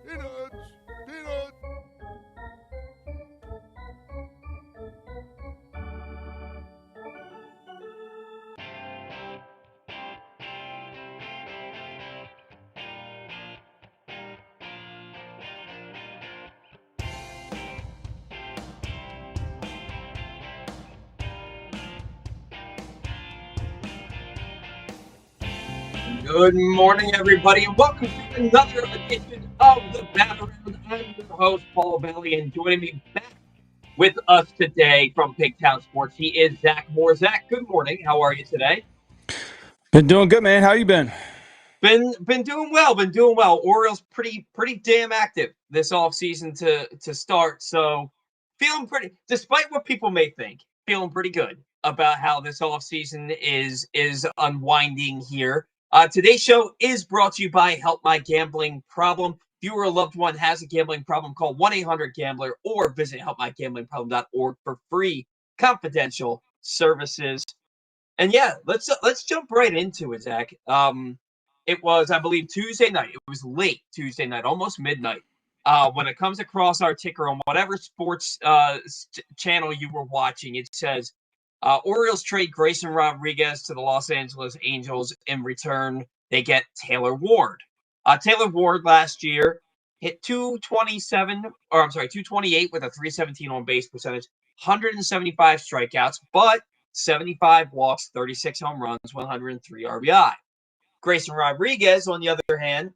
Peanuts! Peanuts! Good morning, everybody, and welcome to another edition of the Bat Around. I'm your host, Paul Bailey, and joining me back with us today from Pigtown Sports, he is Zach Moore. Zach, good morning. How are you today? Been doing good, man. How you been? Been doing well. Been doing well. Orioles pretty damn active this offseason to start. So feeling pretty, despite what people may think, feeling pretty good about how this offseason is unwinding here. Today's show is brought to you by Help My Gambling Problem. If you or a loved one has a gambling problem, call 1-800-GAMBLER or visit helpmygamblingproblem.org for free confidential services. And yeah, let's jump right into it, Zach. It was, I believe, Tuesday night. It was late Tuesday night, almost midnight. When it comes across our ticker on whatever sports channel you were watching, it says Orioles trade Grayson Rodriguez to the Los Angeles Angels. In return, they get Taylor Ward. Taylor Ward last year hit 228 with a 317 on base percentage, 175 strikeouts, but 75 walks, 36 home runs, 103 RBI. Grayson Rodriguez, on the other hand,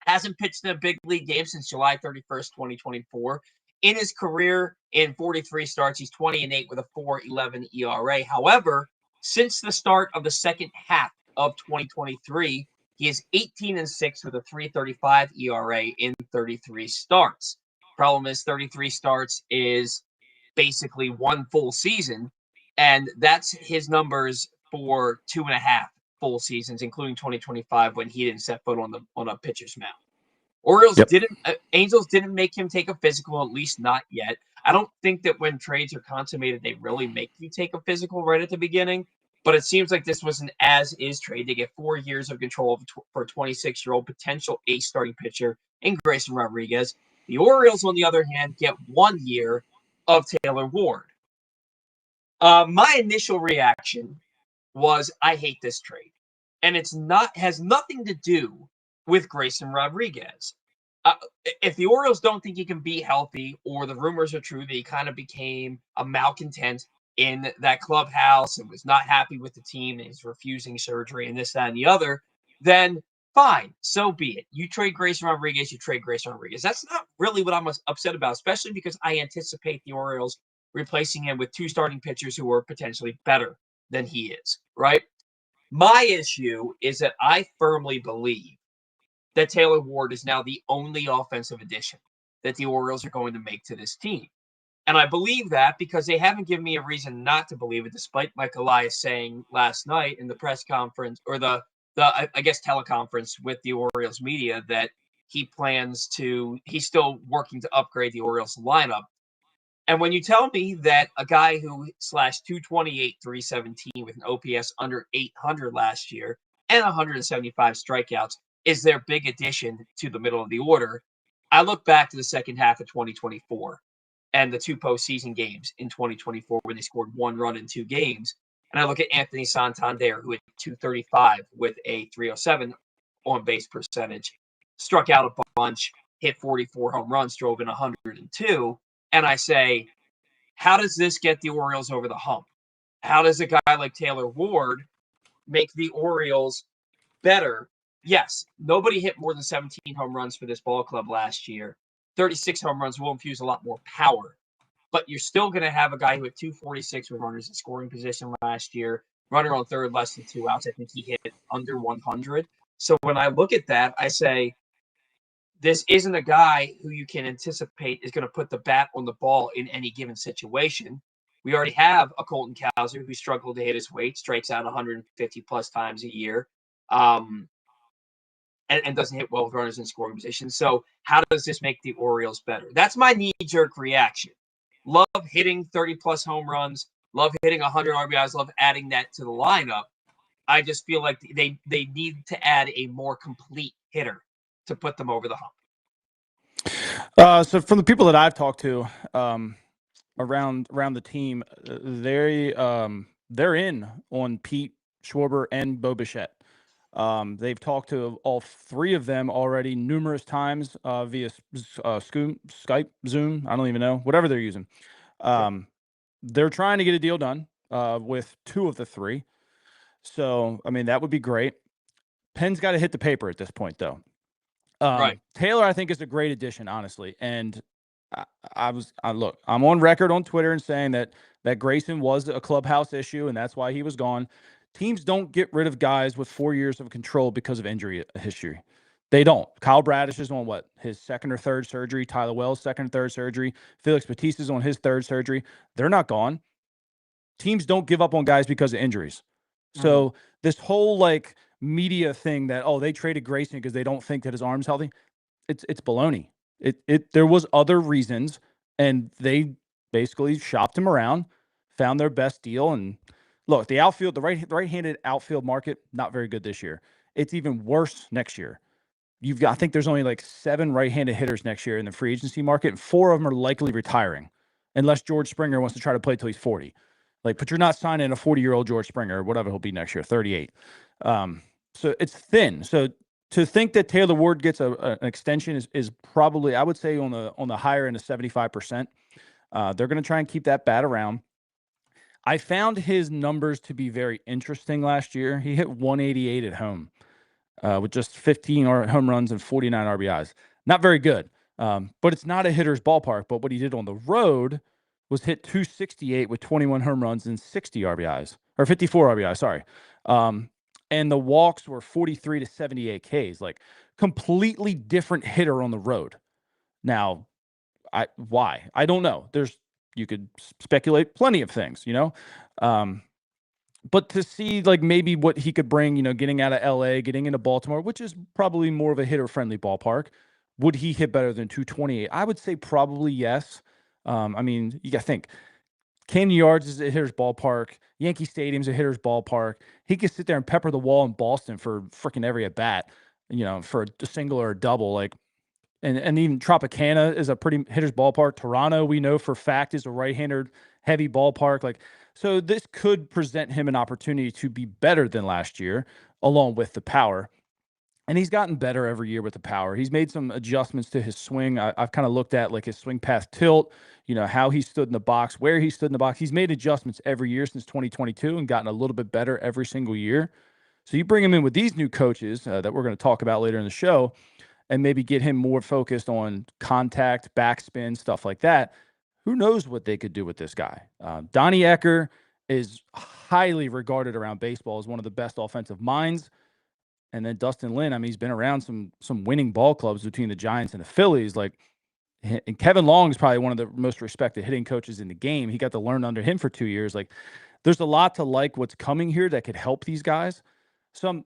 hasn't pitched in a big league game since July 31st, 2024. In his career, in 43 starts, he's 20-8 with a 4.11 ERA. However, since the start of the second half of 2023, he is 18-6 with a 3.35 ERA in 33 starts. Problem is, 33 starts is basically one full season, and that's his numbers for 2.5 full seasons, including 2025 when he didn't set foot on a pitcher's mound. Yep. Angels didn't make him take a physical, at least not yet. I don't think that when trades are consummated, they really make you take a physical right at the beginning. But it seems like this was an as-is trade. They get 4 years of control for a 26-year-old potential ace starting pitcher in Grayson Rodriguez. The Orioles, on the other hand, get 1 year of Taylor Ward. My initial reaction was, I hate this trade, and has nothing to do with Grayson Rodriguez. If the Orioles don't think he can be healthy, or the rumors are true that he kind of became a malcontent in that clubhouse and was not happy with the team and is refusing surgery and this, that, and the other, then fine, so be it. You trade Grayson Rodriguez, you trade Grayson Rodriguez. That's not really what I'm upset about, especially because I anticipate the Orioles replacing him with two starting pitchers who are potentially better than he is, right? My issue is that I firmly believe that Taylor Ward is now the only offensive addition that the Orioles are going to make to this team. And I believe that because they haven't given me a reason not to believe it, despite Mike Elias saying last night in the press conference, or the I guess teleconference with the Orioles media, that he's still working to upgrade the Orioles lineup. And when you tell me that a guy who slashed 228, 317 with an OPS under 800 last year and 175 strikeouts is their big addition to the middle of the order, I look back to the second half of 2024 and the two postseason games in 2024 when they scored 1 run in 2 games. And I look at Anthony Santander, who hit 235 with a 307 on base percentage, struck out a bunch, hit 44 home runs, drove in 102. And I say, how does this get the Orioles over the hump? How does a guy like Taylor Ward make the Orioles better? Yes, nobody hit more than 17 home runs for this ball club last year. 36 home runs will infuse a lot more power. But you're still going to have a guy who hit 246 with runners in scoring position last year, runner on third, less than 2 outs. I think he hit under 100. So when I look at that, I say, this isn't a guy who you can anticipate is going to put the bat on the ball in any given situation. We already have a Colton Cowser who struggled to hit his weight, strikes out 150 plus times a year, and doesn't hit well with runners in scoring position. So how does this make the Orioles better? That's my knee-jerk reaction. Love hitting 30 plus home runs, love hitting 100 RBIs, love adding that to the lineup. I just feel like they need to add a more complete hitter to put them over the hump. So from the people that I've talked to around the team, they're in on Pete Schwarber and Bo Bichette. They've talked to all three of them already numerous times via Skype, Zoom. I don't even know, whatever they're using. They're trying to get a deal done with two of the three. So, I mean, that would be great. Penn's got to hit the paper at this point, though. Right. Taylor, I think, is a great addition, honestly. And look, I'm on record on Twitter and saying that Grayson was a clubhouse issue, and that's why he was gone. Teams don't get rid of guys with 4 years of control because of injury history. They don't. Kyle Bradish is on his second or third surgery. Tyler Wells' second or third surgery. Felix Bautista's on his third surgery. They're not gone. Teams don't give up on guys because of injuries. So this whole media thing that they traded Grayson because they don't think that his arm's healthy, it's baloney. There was other reasons, and they basically shopped him around, found their best deal. And look, the outfield, the right-handed outfield market, not very good this year. It's even worse next year. I think there's only 7 right-handed hitters next year in the free agency market, and 4 of them are likely retiring, unless George Springer wants to try to play till he's 40. But you're not signing a 40-year-old George Springer or whatever he'll be next year, 38. So it's thin. So to think that Taylor Ward gets an extension is probably, I would say, on the higher end of 75%. They're going to try and keep that bat around. I found his numbers to be very interesting last year. He hit 188 at home with just 15 home runs and 49 RBIs. Not very good, but it's not a hitter's ballpark. But what he did on the road was hit 268 with 21 home runs and 60 RBIs, or 54 RBIs, sorry. And the walks were 43 to 78 Ks, completely different hitter on the road. Now, why? I don't know. You could speculate plenty of things, but to see maybe what he could bring, getting out of LA, getting into Baltimore, which is probably more of a hitter-friendly ballpark, would he hit better than 228? I would say probably yes. I mean, you got to think. Camden Yards is a hitter's ballpark. Yankee Stadium's a hitter's ballpark. He could sit there and pepper the wall in Boston for freaking every at bat, for a single or a double. And even Tropicana is a pretty hitter's ballpark. Toronto, we know for a fact, is a right-hander heavy ballpark. So this could present him an opportunity to be better than last year, along with the power. And he's gotten better every year with the power. He's made some adjustments to his swing. I've kind of looked at his swing path tilt, how he stood in the box, where he stood in the box. He's made adjustments every year since 2022 and gotten a little bit better every single year. So you bring him in with these new coaches that we're going to talk about later in the show and maybe get him more focused on contact, backspin, stuff like that. Who knows what they could do with this guy? Donnie Ecker is highly regarded around baseball as one of the best offensive minds. And then Dustin Lin, I mean, he's been around some winning ball clubs between the Giants and the Phillies. And Kevin Long is probably one of the most respected hitting coaches in the game. He got to learn under him for 2 years. There's a lot to what's coming here that could help these guys. So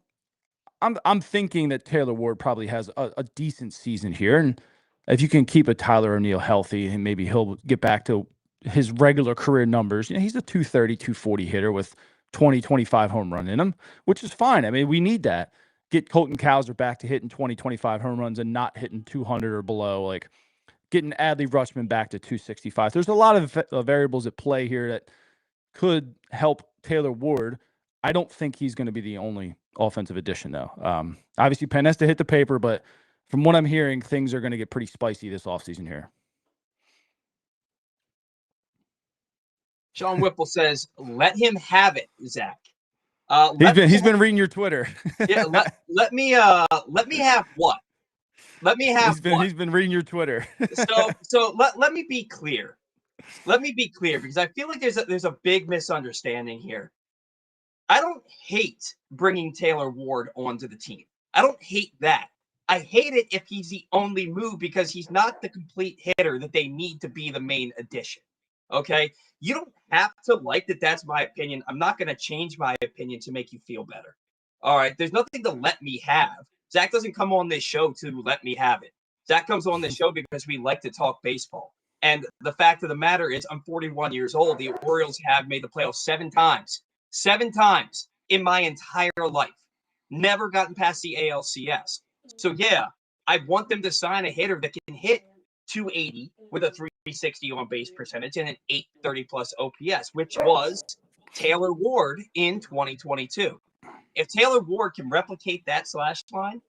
I'm thinking that Taylor Ward probably has a decent season here. And if you can keep a Tyler O'Neill healthy, and maybe he'll get back to his regular career numbers. He's a 230, 240 hitter with 20, 25 home run in him, which is fine. I mean, we need that. Get Colton Cowser back to hitting 20, 25 home runs and not hitting 200 or below, getting Adley Rutschman back to 265. There's a lot of variables at play here that could help Taylor Ward. I don't think he's going to be the only offensive addition, though. Obviously, Penn has to hit the paper, but from what I'm hearing, things are going to get pretty spicy this offseason here. Sean Whipple says, let him have it, Zach. He's been reading your Twitter. Yeah, let me have what? Let me have He's been reading your Twitter. so let me be clear. Let me be clear, because I feel like there's a big misunderstanding here. I don't hate bringing Taylor Ward onto the team. I don't hate that. I hate it if he's the only move, because he's not the complete hitter that they need to be the main addition. Okay? You don't have to like that. That's my opinion. I'm not going to change my opinion to make you feel better. All right? There's nothing to let me have. Zach doesn't come on this show to let me have it. Zach comes on this show because we like to talk baseball. And the fact of the matter is, I'm 41 years old. The Orioles have made the playoffs 7 times. 7 times in my entire life. Never gotten past the ALCS. So, yeah, I want them to sign a hitter that can hit 280 with a 360 on base percentage and an 830 plus OPS, which was Taylor Ward in 2022. If Taylor Ward can replicate that slash line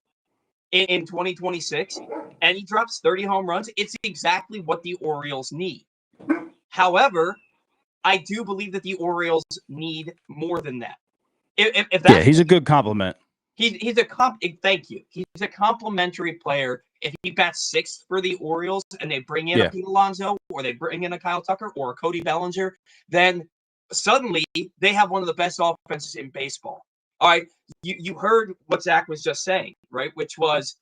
in 2026 and he drops 30 home runs, it's exactly what the Orioles need. However, I do believe that the Orioles need more than that. If that's, he's a good compliment. He's a thank you. He's a complimentary player. If he bats sixth for the Orioles and they bring in a Pete Alonso or they bring in a Kyle Tucker or a Cody Bellinger, then suddenly they have one of the best offenses in baseball. All right, you heard what Zach was just saying, right? Which was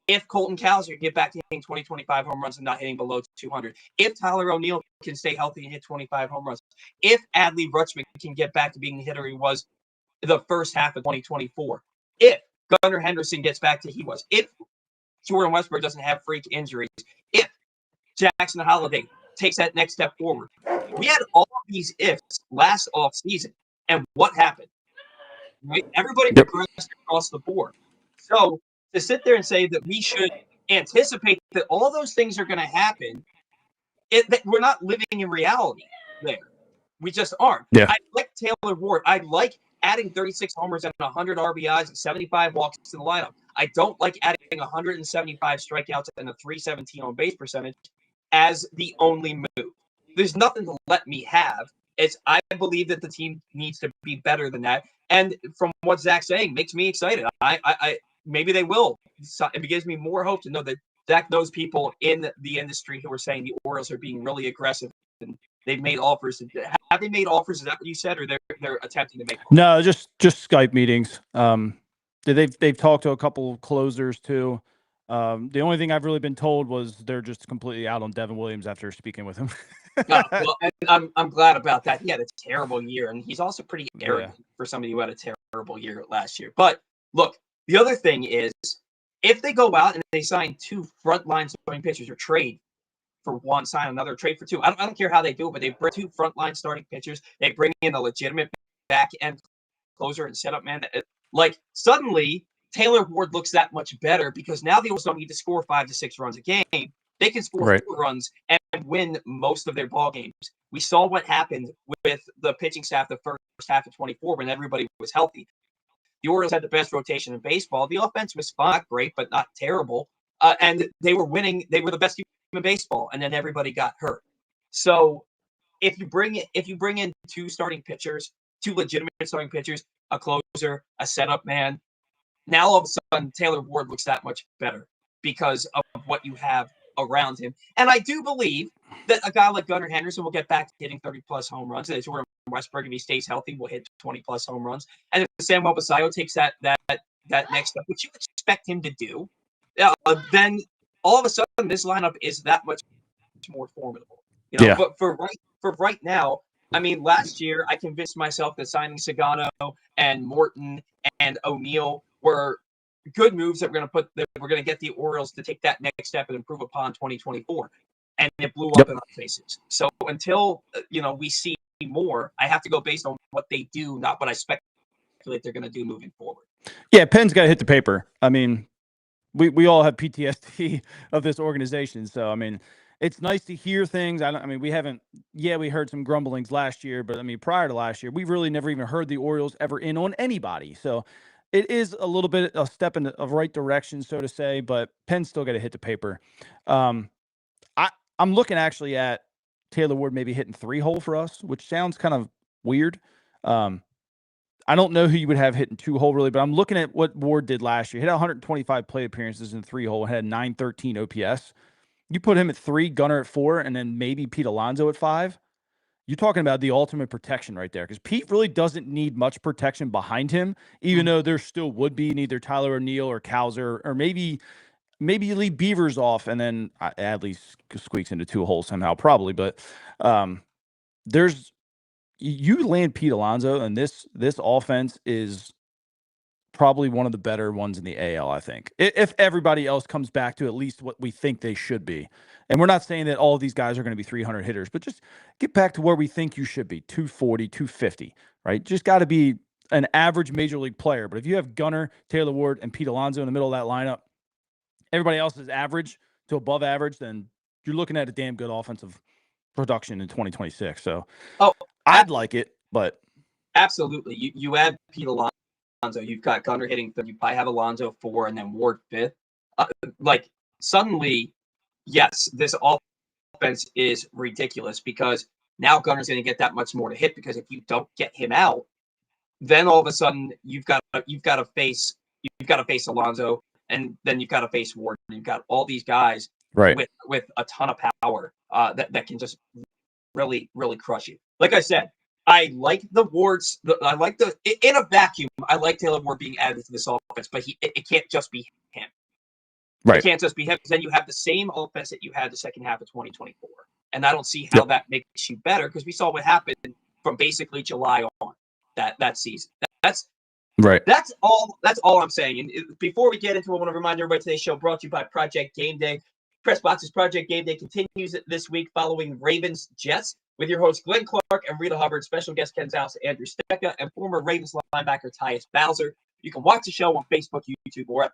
if Colton Cowser can get back to hitting 20, 25 home runs and not hitting below 200, if Tyler O'Neill can stay healthy and hit 25 home runs, if Adley Rutschman can get back to being the hitter he was the first half of 2024, if Gunnar Henderson gets back to he was, if Jordan Westburg doesn't have freak injuries, if Jackson Holiday takes that next step forward. We had all of these ifs last offseason, and what happened? Right? Everybody progressed across the board. So to sit there and say that we should anticipate that all those things are going to happen, we're not living in reality there. We just aren't. Yeah. I like Taylor Ward. I like adding 36 homers and 100 RBIs and 75 walks to the lineup. I don't like adding 175 strikeouts and a 317 on base percentage as the only move. There's nothing to let me have. I believe that the team needs to be better than that. And from what Zach's saying, makes me excited. I maybe they will. It gives me more hope to know that Zach knows people in the industry who are saying the Orioles are being really aggressive and they've made offers. Have they made offers? Is that what you said, or they're attempting to make offers? No, just Skype meetings. They've talked to a couple closers too. The only thing I've really been told was they're just completely out on Devin Williams after speaking with him. Well, and I'm glad about that. He had a terrible year, and he's also pretty arrogant for somebody who had a terrible year last year. But look, the other thing is, if they go out and they sign two frontline starting pitchers or trade for one, sign another, trade for two. I don't care how they do it, but they bring two frontline starting pitchers. They bring in a legitimate back end closer and setup man. Like suddenly, Taylor Ward looks that much better because now the Orioles don't need to score 5 to 6 runs a game. They can score 4 runs and win most of their ball games. We saw what happened with the pitching staff the first half of 24 when everybody was healthy. The Orioles had the best rotation in baseball. The offense was not great, but not terrible. And they were winning. They were the best team in baseball, and then everybody got hurt. So if you bring in two starting pitchers, two legitimate starting pitchers, a closer, a setup man, now all of a sudden Taylor Ward looks that much better because of what you have around him. And I do believe that a guy like Gunnar Henderson will get back to hitting 30-plus home runs. And Jordan Westburg, if he stays healthy, will hit 20-plus home runs. And if Samuel Basallo takes that next step, which you expect him to do, then all of a sudden this lineup is that much more formidable. But for right now, I mean, last year I convinced myself that signing Sagano and Morton and O'Neill were good moves that we're going to get the Orioles to take that next step and improve upon 2024, and it blew up in our faces. So until we see more, I have to go based on what they do, not what I speculate they're going to do moving forward. Yeah, pen's got to hit the paper. I mean, we all have PTSD of this organization, so I mean, it's nice to hear things. We haven't. Yeah, we heard some grumblings last year, but I mean, prior to last year, we've really never even heard the Orioles ever in on anybody. So it is a little bit a step in the right direction, so to say. But pen's still got to hit the paper. I'm looking actually at Taylor Ward maybe hitting 3-hole for us, which sounds kind of weird. I don't know who you would have hitting 2-hole really, but I'm looking at what Ward did last year. He had 125 plate appearances in 3-hole, had 913 OPS. You put him at 3, Gunnar at 4, and then maybe Pete Alonso at 5. You're talking about the ultimate protection right there, because Pete really doesn't need much protection behind him, even though there still would be neither Tyler O'Neill or Cowser, or maybe you leave Beavers off, and then Adley squeaks into 2-hole somehow, probably. But you land Pete Alonso, and this offense is probably one of the better ones in the AL, I think, if everybody else comes back to at least what we think they should be. And we're not saying that all of these guys are going to be 300 hitters, but just get back to where we think you should be, 240, 250, right? Just got to be an average major league player. But if you have Gunnar, Taylor Ward, and Pete Alonso in the middle of that lineup, everybody else is average to above average, then you're looking at a damn good offensive production in 2026. So I'd like it, but absolutely. You add Pete Alonso, you've got Gunnar hitting third, you probably have Alonso 4 and then Ward 5th. Like suddenly, yes, this offense is ridiculous because now Gunnar's going to get that much more to hit, because if you don't get him out, then all of a sudden you've got to face Alonso, and then you've got to face Ward. You've got all these guys with a ton of power that can just really, really crush you. Like I said, I like the Wards. In a vacuum, I like Taylor Ward being added to this offense, but it can't just be him. Right. It can't just be him, because then you have the same offense that you had the second half of 2024. And I don't see how that makes you better, because we saw what happened from basically July on that season. That's right. That's all I'm saying. And before we get into it, I want to remind everybody today's show brought to you by Project Game Day. Pressbox's Project Game Day continues this week following Ravens Jets with your hosts Glenn Clark and Rita Hubbard, special guest Ken Zaus, Andrew Stecca, and former Ravens linebacker Tyus Bowser. You can watch the show on Facebook, YouTube, or at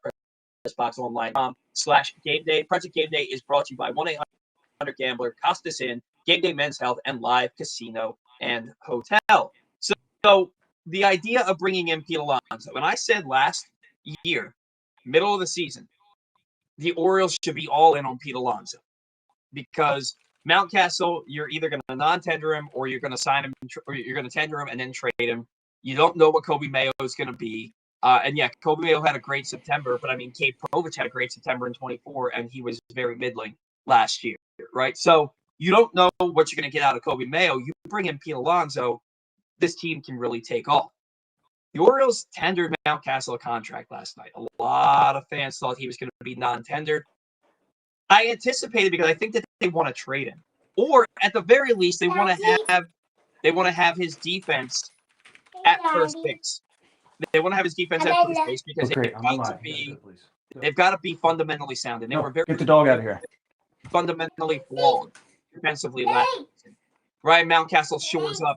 PressBoxOnline.com/Game Day. Project Game Day is brought to you by 1-800-GAMBLER, Costas Inn, Game Day Men's Health, and Live Casino and Hotel. So the idea of bringing in Pete Alonso, and I said last year, middle of the season, the Orioles should be all in on Pete Alonso, because Mountcastle, you're either going to non-tender him or you're going to sign him, or you're going to tender him and then trade him. You don't know what Kobe Mayo is going to be. And yeah, Kobe Mayo had a great September, but I mean, Cade Povich had a great September in 24, and he was very middling last year, right? So you don't know what you're going to get out of Kobe Mayo. You bring in Pete Alonso, this team can really take off. The Orioles tendered Mountcastle a contract last night. A lot of fans thought he was going to be non-tendered. I anticipated, because I think that they want to trade him, or at the very least, they want to have his defense at first base. They want to have his defense at first base because they've got to be fundamentally sound, and they were very get the dog out of here. Fundamentally flawed defensively last season. Ryan Mountcastle shores up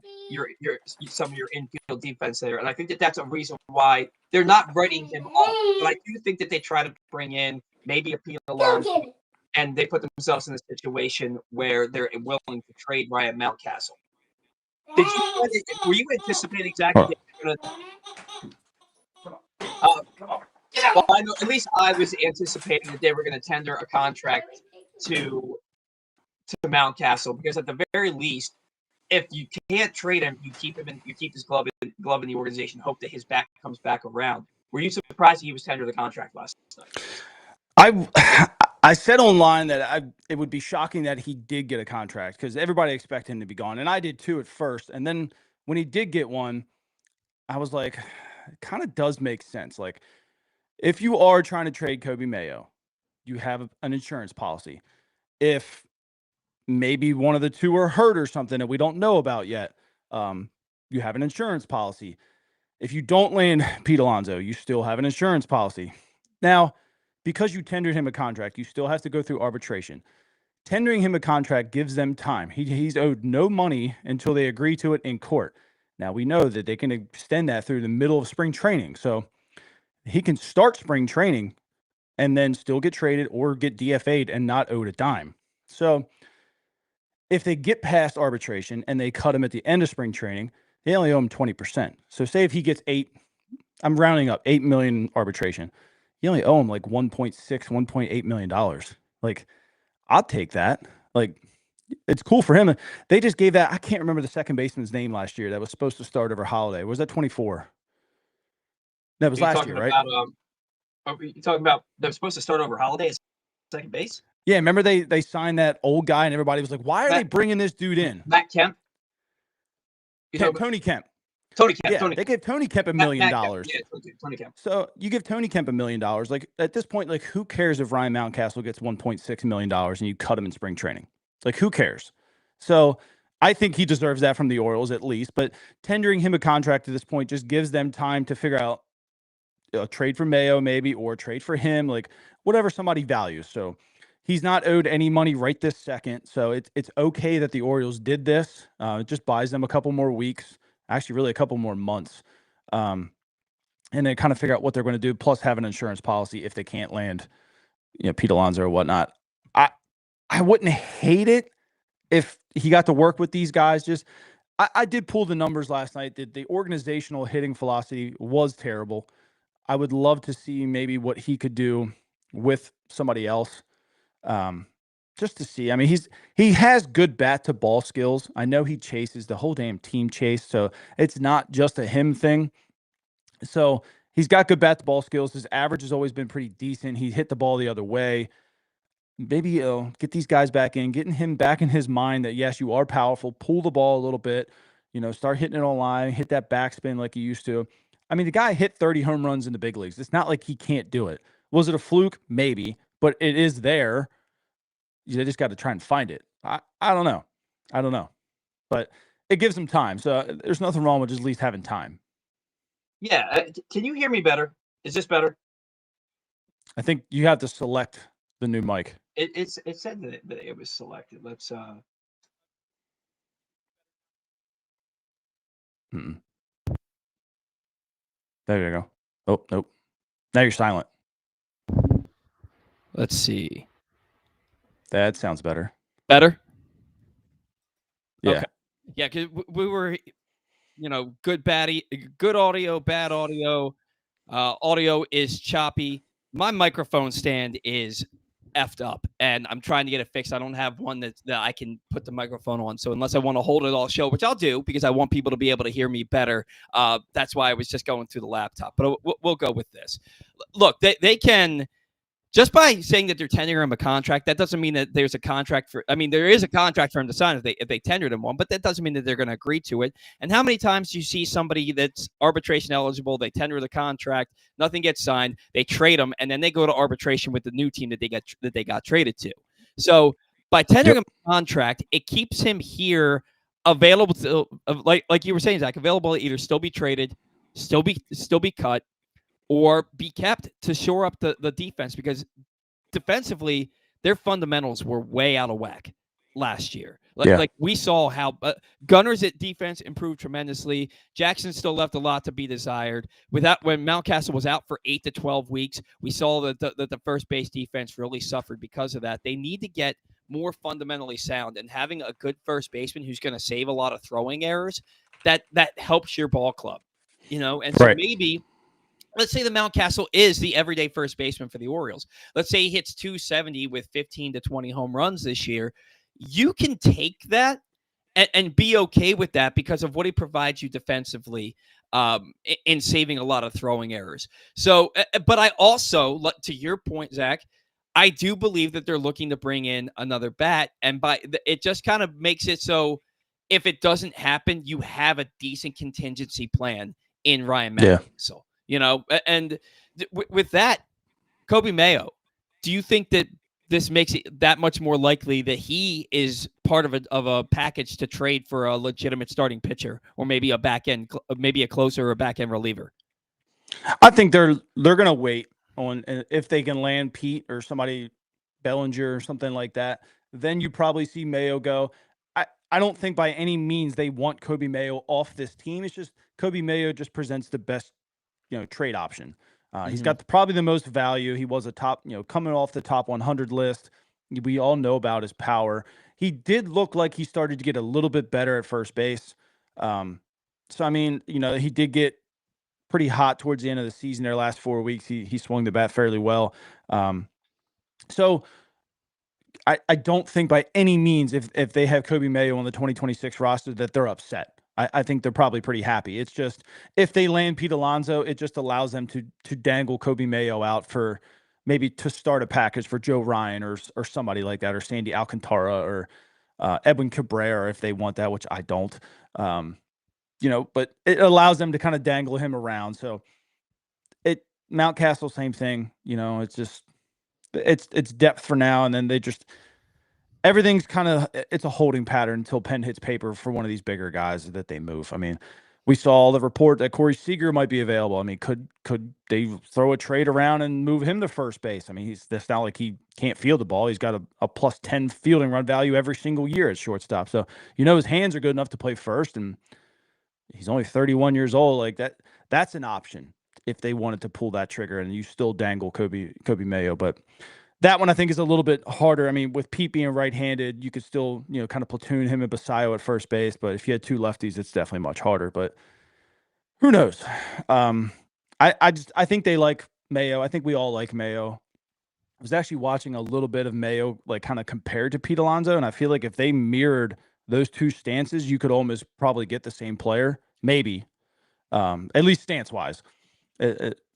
some of your infield defense there, and I think that that's a reason why they're not writing him off. But I do think that they try to bring in maybe a Pete Alonso, and they put themselves in a situation where they're willing to trade Ryan Mountcastle. Were you anticipating exactly? Well, I know, at least I was anticipating that they were going to tender a contract to Mountcastle, because at the very least, if you can't trade him, you keep his glove in the organization, hope that his back comes back around. Were you surprised he was tendered the contract last night? I said online that it would be shocking that he did get a contract, because everybody expected him to be gone, and I did too at first. And then when he did get one, I was like, it kind of does make sense. Like, if you are trying to trade Kobe Mayo, you have an insurance policy. If maybe one of the two are hurt or something that we don't know about yet, you have an insurance policy. If you don't land Pete Alonso, you still have an insurance policy. Now, because you tendered him a contract, you still have to go through arbitration. Tendering him a contract gives them time. He's owed no money until they agree to it in court. Now, we know that they can extend that through the middle of spring training. So he can start spring training and then still get traded or get DFA'd and not owed a dime. So if they get past arbitration and they cut him at the end of spring training, they only owe him 20%. So say if he gets I'm rounding up, $8 million arbitration, you only owe him like $1.6, $1.8 million. Like, I'll take that. Like, it's cool for him. They just gave that. I can't remember the second baseman's name last year that was supposed to start over Holiday. Was that 24? That was last year, right? Are you talking about they're supposed to start over Holiday at second base? Yeah, remember they signed that old guy, and everybody was like, "Why are they bringing this dude in?" Matt Kemp. Tony Kemp. Tony Kemp. Yeah, they gave Tony Kemp $1 million. Yeah, Tony Kemp. So you give Tony Kemp $1 million. Like, at this point, like, who cares if Ryan Mountcastle gets $1.6 million and you cut him in spring training? Like, who cares? So I think he deserves that from the Orioles at least. But tendering him a contract at this point just gives them time to figure out a trade for Mayo maybe, or trade for him, like whatever somebody values. So he's not owed any money right this second. So it's okay that the Orioles did this. It just buys them a couple more weeks, actually really a couple more months. And then kind of figure out what they're going to do, plus have an insurance policy if they can't land Pete Alonso or whatnot. I wouldn't hate it if he got to work with these guys. Just I did pull the numbers last night. The organizational hitting velocity was terrible. I would love to see maybe what he could do with somebody else. Just to see. I mean, he has good bat to ball skills. I know he chases the whole damn team chase, so it's not just a him thing. So he's got good bat to ball skills. His average has always been pretty decent. He hit the ball the other way. Maybe get these guys back in, getting him back in his mind that yes, you are powerful. Pull the ball a little bit. Start hitting it on line, hit that backspin like you used to. I mean, the guy hit 30 home runs in the big leagues. It's not like he can't do it. Was it a fluke? Maybe, but it is there. You just got to try and find it. I don't know. I don't know. But it gives him time. So there's nothing wrong with just at least having time. Yeah. Can you hear me better? Is this better? I think you have to select the new mic. It said that it was selected. Let's There you go. Oh, nope. Now you're silent. Let's see. That sounds better. Better? Yeah. Okay. Yeah, because we were, good audio, bad audio. Audio is choppy. My microphone stand is effed up, and I'm trying to get it fixed. I don't have one that I can put the microphone on. So unless I want to hold it all show, which I'll do because I want people to be able to hear me better, that's why I was just going through the laptop. But we'll go with this. Look, they can. Just by saying that they're tendering him a contract, that doesn't mean that there's a contract for. I mean, there is a contract for him to sign if they tendered him one, but that doesn't mean that they're going to agree to it. And how many times do you see somebody that's arbitration eligible, they tender the contract, nothing gets signed, they trade them, and then they go to arbitration with the new team that they got traded to. So by tendering him a contract, it keeps him here available to, like you were saying, Zach, available to either still be traded, still be cut, or be kept to shore up the defense, because defensively, their fundamentals were way out of whack last year. Like we saw how Gunners at defense improved tremendously. Jackson still left a lot to be desired. When Mountcastle was out for 8 to 12 weeks, we saw that the first base defense really suffered because of that. They need to get more fundamentally sound, and having a good first baseman who's going to save a lot of throwing errors, that helps your ball club, and so maybe. Let's say the Mountcastle is the everyday first baseman for the Orioles. Let's say he hits 270 with 15 to 20 home runs this year. You can take that and be okay with that because of what he provides you defensively in saving a lot of throwing errors. So, but I also, to your point, Zach, I do believe that they're looking to bring in another bat, and it just kind of makes it so if it doesn't happen, you have a decent contingency plan in Ryan Mountcastle. And with that, Kobe Mayo, do you think that this makes it that much more likely that he is part of a package to trade for a legitimate starting pitcher, or maybe maybe a closer or back end reliever? I think they're going to wait on if they can land Pete or somebody, Bellinger or something like that. Then you probably see Mayo go. I don't think by any means they want Kobe Mayo off this team. It's just Kobe Mayo just presents the best trade option. He's got probably the most value. He was a top, coming off the top 100 list. We all know about his power. He did look like he started to get a little bit better at first base. So, I mean, he did get pretty hot towards the end of the season. Their last 4 weeks, he swung the bat fairly well. So I don't think by any means if they have Kobe Mayo on the 2026 roster that they're upset. I think they're probably pretty happy. It's just if they land Pete Alonso, it just allows them to dangle Kobe Mayo out for maybe to start a package for Joe Ryan or somebody like that, or Sandy Alcantara or Edwin Cabrera if they want that, which I don't. But it allows them to kind of dangle him around. So Mountcastle, same thing. It's just it's depth for now, and then they just. Everything's it's a holding pattern until pen hits paper for one of these bigger guys that they move. I mean, we saw the report that Corey Seager might be available. I mean, could they throw a trade around and move him to first base? I mean, it's not like he can't field the ball. He's got a plus 10 fielding run value every single year at shortstop. So, his hands are good enough to play first, and he's only 31 years old. Like that's an option if they wanted to pull that trigger, and you still dangle Kobe Mayo. But that one I think is a little bit harder. I mean, with Pete being right-handed, you could still, kind of platoon him and Basayo at first base. But if you had two lefties, it's definitely much harder. But who knows? I think they like Mayo. I think we all like Mayo. I was actually watching a little bit of Mayo, like kind of compared to Pete Alonso, and I feel like if they mirrored those two stances, you could almost probably get the same player, maybe, at least stance-wise.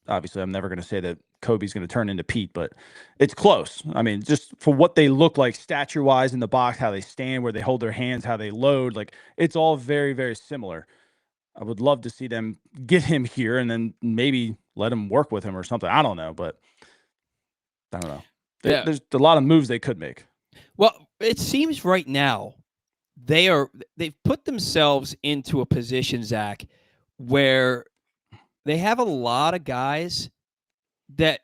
Obviously, I'm never going to say that Kobe's going to turn into Pete, but it's close. I mean, just for what they look like stature-wise in the box, how they stand, where they hold their hands, how they load, like it's all very, very similar. I would love to see them get him here and then maybe let him work with him or something. I don't know, but I don't know. There's a lot of moves they could make. Well, it seems right now they've put themselves into a position, Zach, where they have a lot of guys that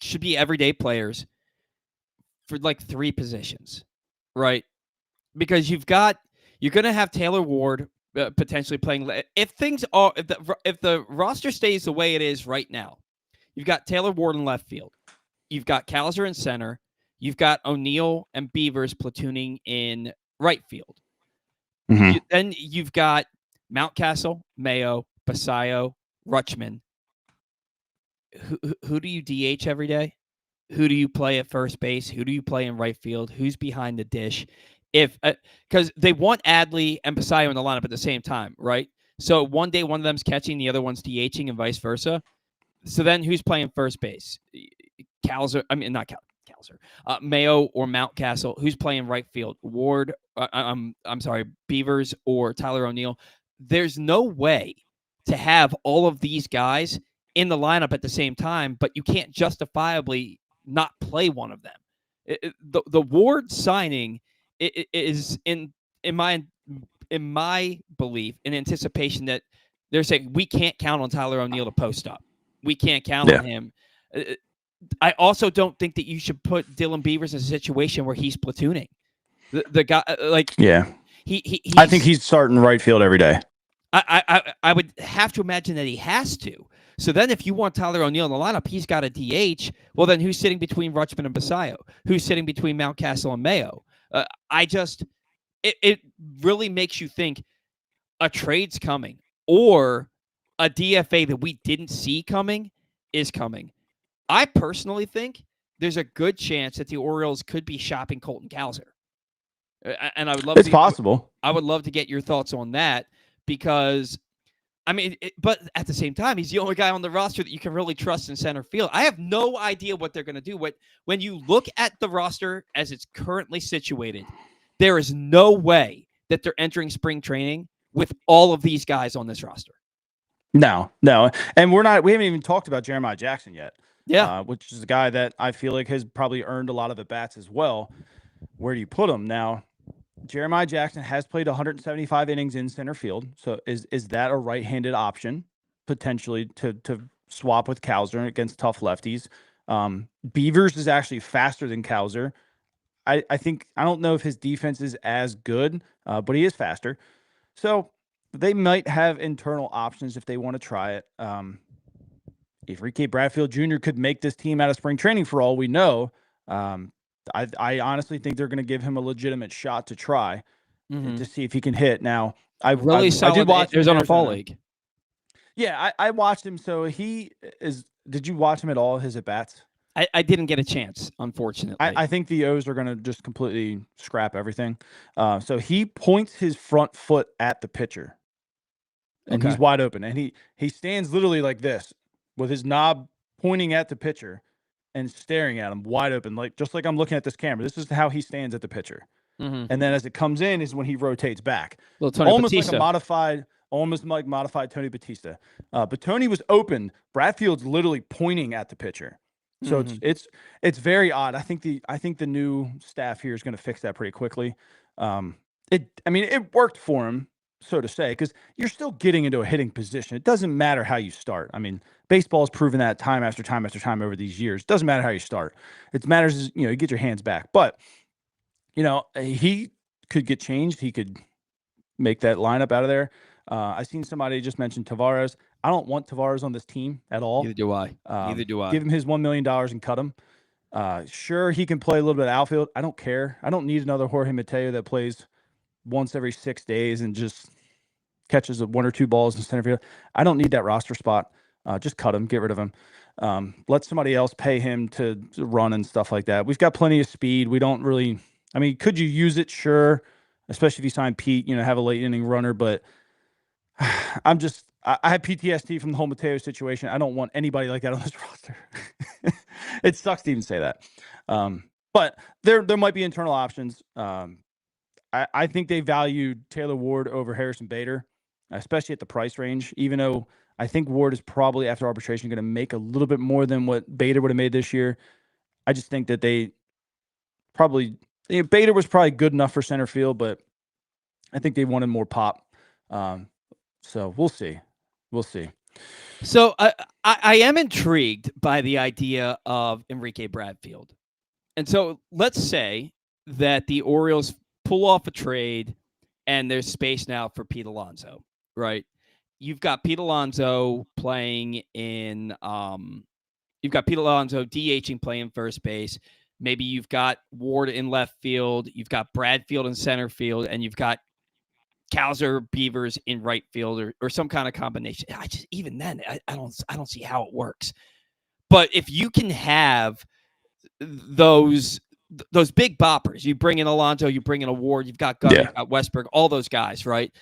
should be everyday players for like three positions, right? Because you're going to have Taylor Ward potentially playing. If the roster stays the way it is right now, you've got Taylor Ward in left field, you've got Cowser in center, you've got O'Neill and Beavers platooning in right field. Mm-hmm. Then you've got Mountcastle, Mayo, Basayo, Rutschman. Who do you DH every day? Who do you play at first base? Who do you play in right field? Who's behind the dish? Because they want Adley and Basayo in the lineup at the same time, right? So one day one of them's catching, the other one's DHing, and vice versa. So then who's playing first base? Cowser, I mean, not Cowser. Mayo or Mountcastle. Who's playing right field? Ward, I'm sorry, Beavers or Tyler O'Neill. There's no way to have all of these guys in the lineup at the same time, but you can't justifiably not play one of them. The Ward signing is in my belief, in anticipation that they're saying we can't count on Tyler O'Neill to post up. We can't count on him. I also don't think that you should put Dylan Beavers in a situation where he's platooning. The guy, I think he's starting right field every day. I would have to imagine that he has to. So then if you want Tyler O'Neill in the lineup, he's got a DH. Well, then who's sitting between Rutschman and Basayo? Who's sitting between Mountcastle and Mayo? It really makes you think a trade's coming or a DFA that we didn't see coming is coming. I personally think there's a good chance that the Orioles could be shopping Colton Cowser. And I would love it's possible. I would love to get your thoughts on that because, I mean, but at the same time, he's the only guy on the roster that you can really trust in center field. I have no idea what they're going to do. When you look at the roster as it's currently situated, there is no way that they're entering spring training with all of these guys on this roster. No. And we haven't even talked about Jeremiah Jackson yet. Yeah. Which is a guy that I feel like has probably earned a lot of at-bats as well. Where do you put him? Now, Jeremiah Jackson has played 175 innings in center field. So is that a right-handed option potentially to swap with Cowser against tough lefties? Beavers is actually faster than Cowser. I don't know if his defense is as good, but he is faster. So they might have internal options if they want to try it. Enrique Bradfield Jr. could make this team out of spring training for all we know. I honestly think they're going to give him a legitimate shot to try to see if he can hit. Now, I did watch Arizona Fall League. Yeah, I watched him. So did you watch him at all, his at-bats? I didn't get a chance, unfortunately. I think the O's are going to just completely scrap everything. So he points his front foot at the pitcher. And he's wide open. And he stands literally like this with his knob pointing at the pitcher and staring at him wide open, just like I'm looking at this camera. This is how he stands at the pitcher. Mm-hmm. And then as it comes in is when he rotates back. Almost like modified Tony Batista. But Tony was open. Bradfield's literally pointing at the pitcher. So it's very odd. I think the new staff here is going to fix that pretty quickly. It worked for him, so to say, because you're still getting into a hitting position. It doesn't matter how you start. I mean, baseball has proven that time after time after time over these years. It doesn't matter how you start. It matters is, you get your hands back. But, he could get changed. He could make that lineup out of there. I seen somebody just mention Tavares. I don't want Tavares on this team at all. Neither do I. Neither do I. Give him his $1 million and cut him. Sure, he can play a little bit of outfield. I don't care. I don't need another Jorge Mateo that plays once every 6 days and just catches 1 or 2 balls in center field. I don't need that roster spot. Just cut him, get rid of him. Let somebody else pay him to run and stuff like that. We've got plenty of speed. We don't really, I mean, could you use it? Sure. Especially if you sign Pete, have a late inning runner, but I have PTSD from the whole Mateo situation. I don't want anybody like that on this roster. It sucks to even say that. But there might be internal options. I think they valued Taylor Ward over Harrison Bader, especially at the price range, even though I think Ward is probably, after arbitration, going to make a little bit more than what Bader would have made this year. I just think that they probably Bader was probably good enough for center field, but I think they wanted more pop. So we'll see. We'll see. So I am intrigued by the idea of Enrique Bradfield. And so let's say that the Orioles pull off a trade and there's space now for Pete Alonso, right? You've got Pete Alonso playing in you've got Pete Alonso DHing playing first base. Maybe you've got Ward in left field, you've got Bradfield in center field, and you've got Cowser, Beavers in right field, or some kind of combination. Even then, I don't see how it works. But if you can have those big boppers, you bring in Alonso, you bring in a Ward, you've got Gunn, you've got Westberg, all those guys, right?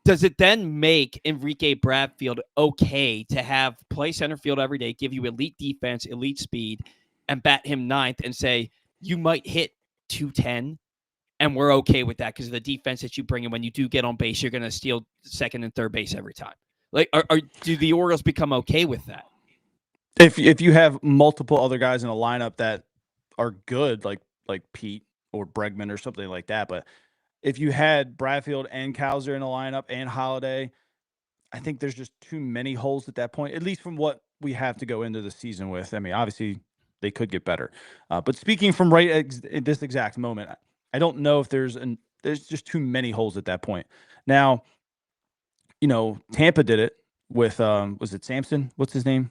Does it then make Enrique Bradfield okay to have play center field every day, give you elite defense, elite speed, and bat him ninth and say, you might hit 210, and we're okay with that because of the defense that you bring in. When you do get on base, you're going to steal second and third base every time. Like, do the Orioles become okay with that? If you have multiple other guys in a lineup that are good, like Pete or Bregman or something like that, but if you had Bradfield and Cowser in a lineup and Holiday, I think there's just too many holes at that point, at least from what we have to go into the season with. I mean, obviously they could get better. But speaking from at this exact moment, I don't know if there's just too many holes at that point. Now, Tampa did it with, was it Sampson? What's his name?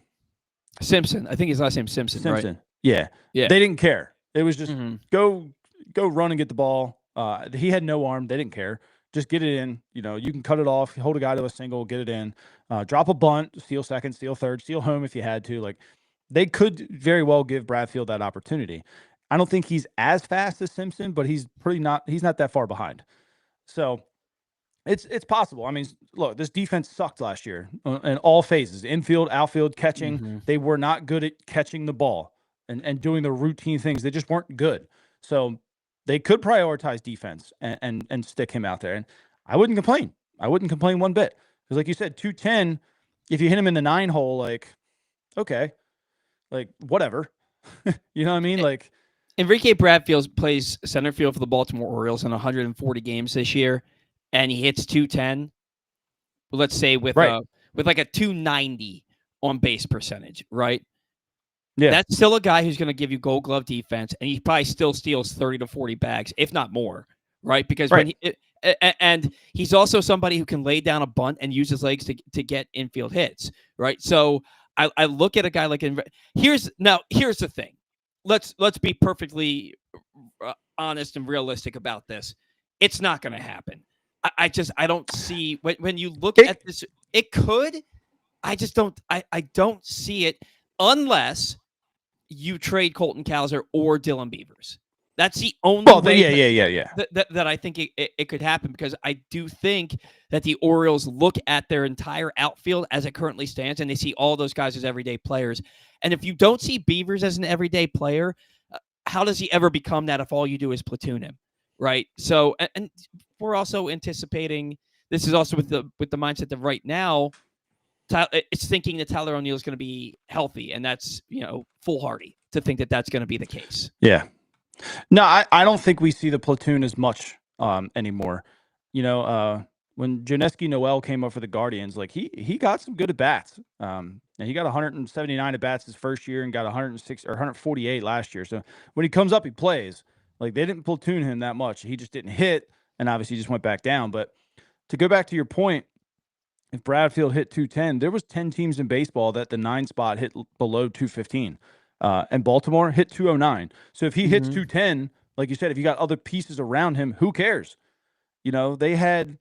Simpson. I think his last name's Simpson, right? Yeah. Yeah. They didn't care. It was just go run and get the ball. He had no arm. They didn't care. Just get it in. You can cut it off, hold a guy to a single, get it in, drop a bunt, steal second, steal third, steal home if you had to. Like, they could very well give Bradfield that opportunity. I don't think he's as fast as Simpson, but he's not that far behind. So it's possible. I mean, look, this defense sucked last year in all phases, infield, outfield, catching. They were not good at catching the ball and doing the routine things. They just weren't good. So they could prioritize defense and stick him out there. And I wouldn't complain. I wouldn't complain one bit. Because like you said, 210, if you hit him in the 9 hole, like, okay, like, whatever. You know what I mean? Like, Enrique Bradfield plays center field for the Baltimore Orioles in 140 games this year, and he hits 210. Let's say with like a 290 on base percentage, right? Yeah, that's still a guy who's going to give you Gold Glove defense, and he probably still steals 30 to 40 bags, if not more, right? Because when and he's also somebody who can lay down a bunt and use his legs to get infield hits, right? So I look at a guy like here's the thing. Let's be perfectly honest and realistic about this. It's not going to happen. I don't see when you look at this. It could. I just don't. I don't see it unless you trade Colton Cowser or Dylan Beavers. That's the only way that I think it could happen, because I do think that the Orioles look at their entire outfield as it currently stands, and they see all those guys as everyday players. And if you don't see Beavers as an everyday player, how does he ever become that if all you do is platoon him, right? So, and we're also anticipating, this is also with the mindset that right now, it's thinking that Tyler O'Neill is going to be healthy, and that's foolhardy to think that that's going to be the case. Yeah. No, I don't think we see the platoon as much anymore. When Janeski Noel came up for the Guardians, like he got some good at bats. And he got 179 at bats his first year and got 106 or 148 last year. So when he comes up, he plays. Like, they didn't platoon him that much. He just didn't hit, and obviously he just went back down. But to go back to your point, if Bradfield hit 210, there was 10 teams in baseball that the 9 spot hit below 215. And Baltimore hit 209. So if he hits 210, like you said, if you got other pieces around him, who cares? You know, they had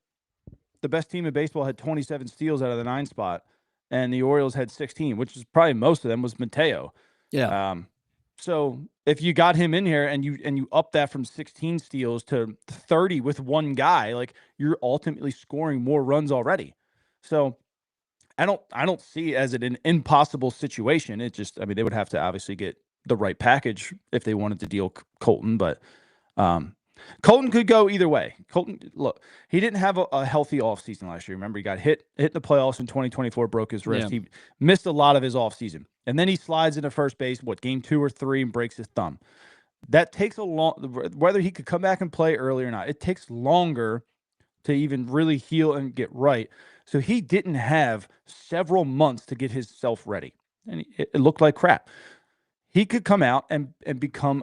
the best team in baseball had 27 steals out of the 9 spot, and the Orioles had 16, which is probably most of them was Mateo. Yeah. So if you got him in here and you up that from 16 steals to 30 with one guy, like you're ultimately scoring more runs already. So I don't see it as an impossible situation. It just, I mean, they would have to obviously get the right package if they wanted to deal Colton, but Colton could go either way. Colton, look, he didn't have a healthy offseason last year. Remember, he got hit in the playoffs in 2024, broke his wrist. Yeah. He missed a lot of his offseason. And then he slides into first base, game 2 or 3, and breaks his thumb. That takes a long, whether he could come back and play early or not, it takes longer to even really heal and get right. So he didn't have several months to get himself ready. And it looked like crap. He could come out and become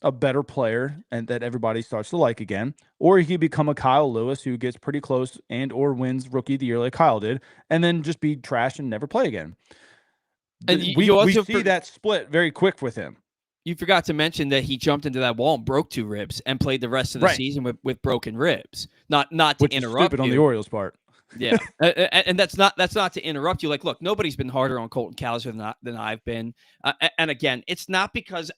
a better player and that everybody starts to like again. Or he could become a Kyle Lewis who gets pretty close and or wins Rookie of the Year like Kyle did, and then just be trash and never play again. And we see that split very quick with him. You forgot to mention that he jumped into that wall and broke 2 ribs and played the rest of the season with broken ribs. Not to Which interrupt is stupid on the Orioles part. Yeah, and that's not to interrupt you. Like, look, nobody's been harder on Colton Cowser than I've been. And again, it's not because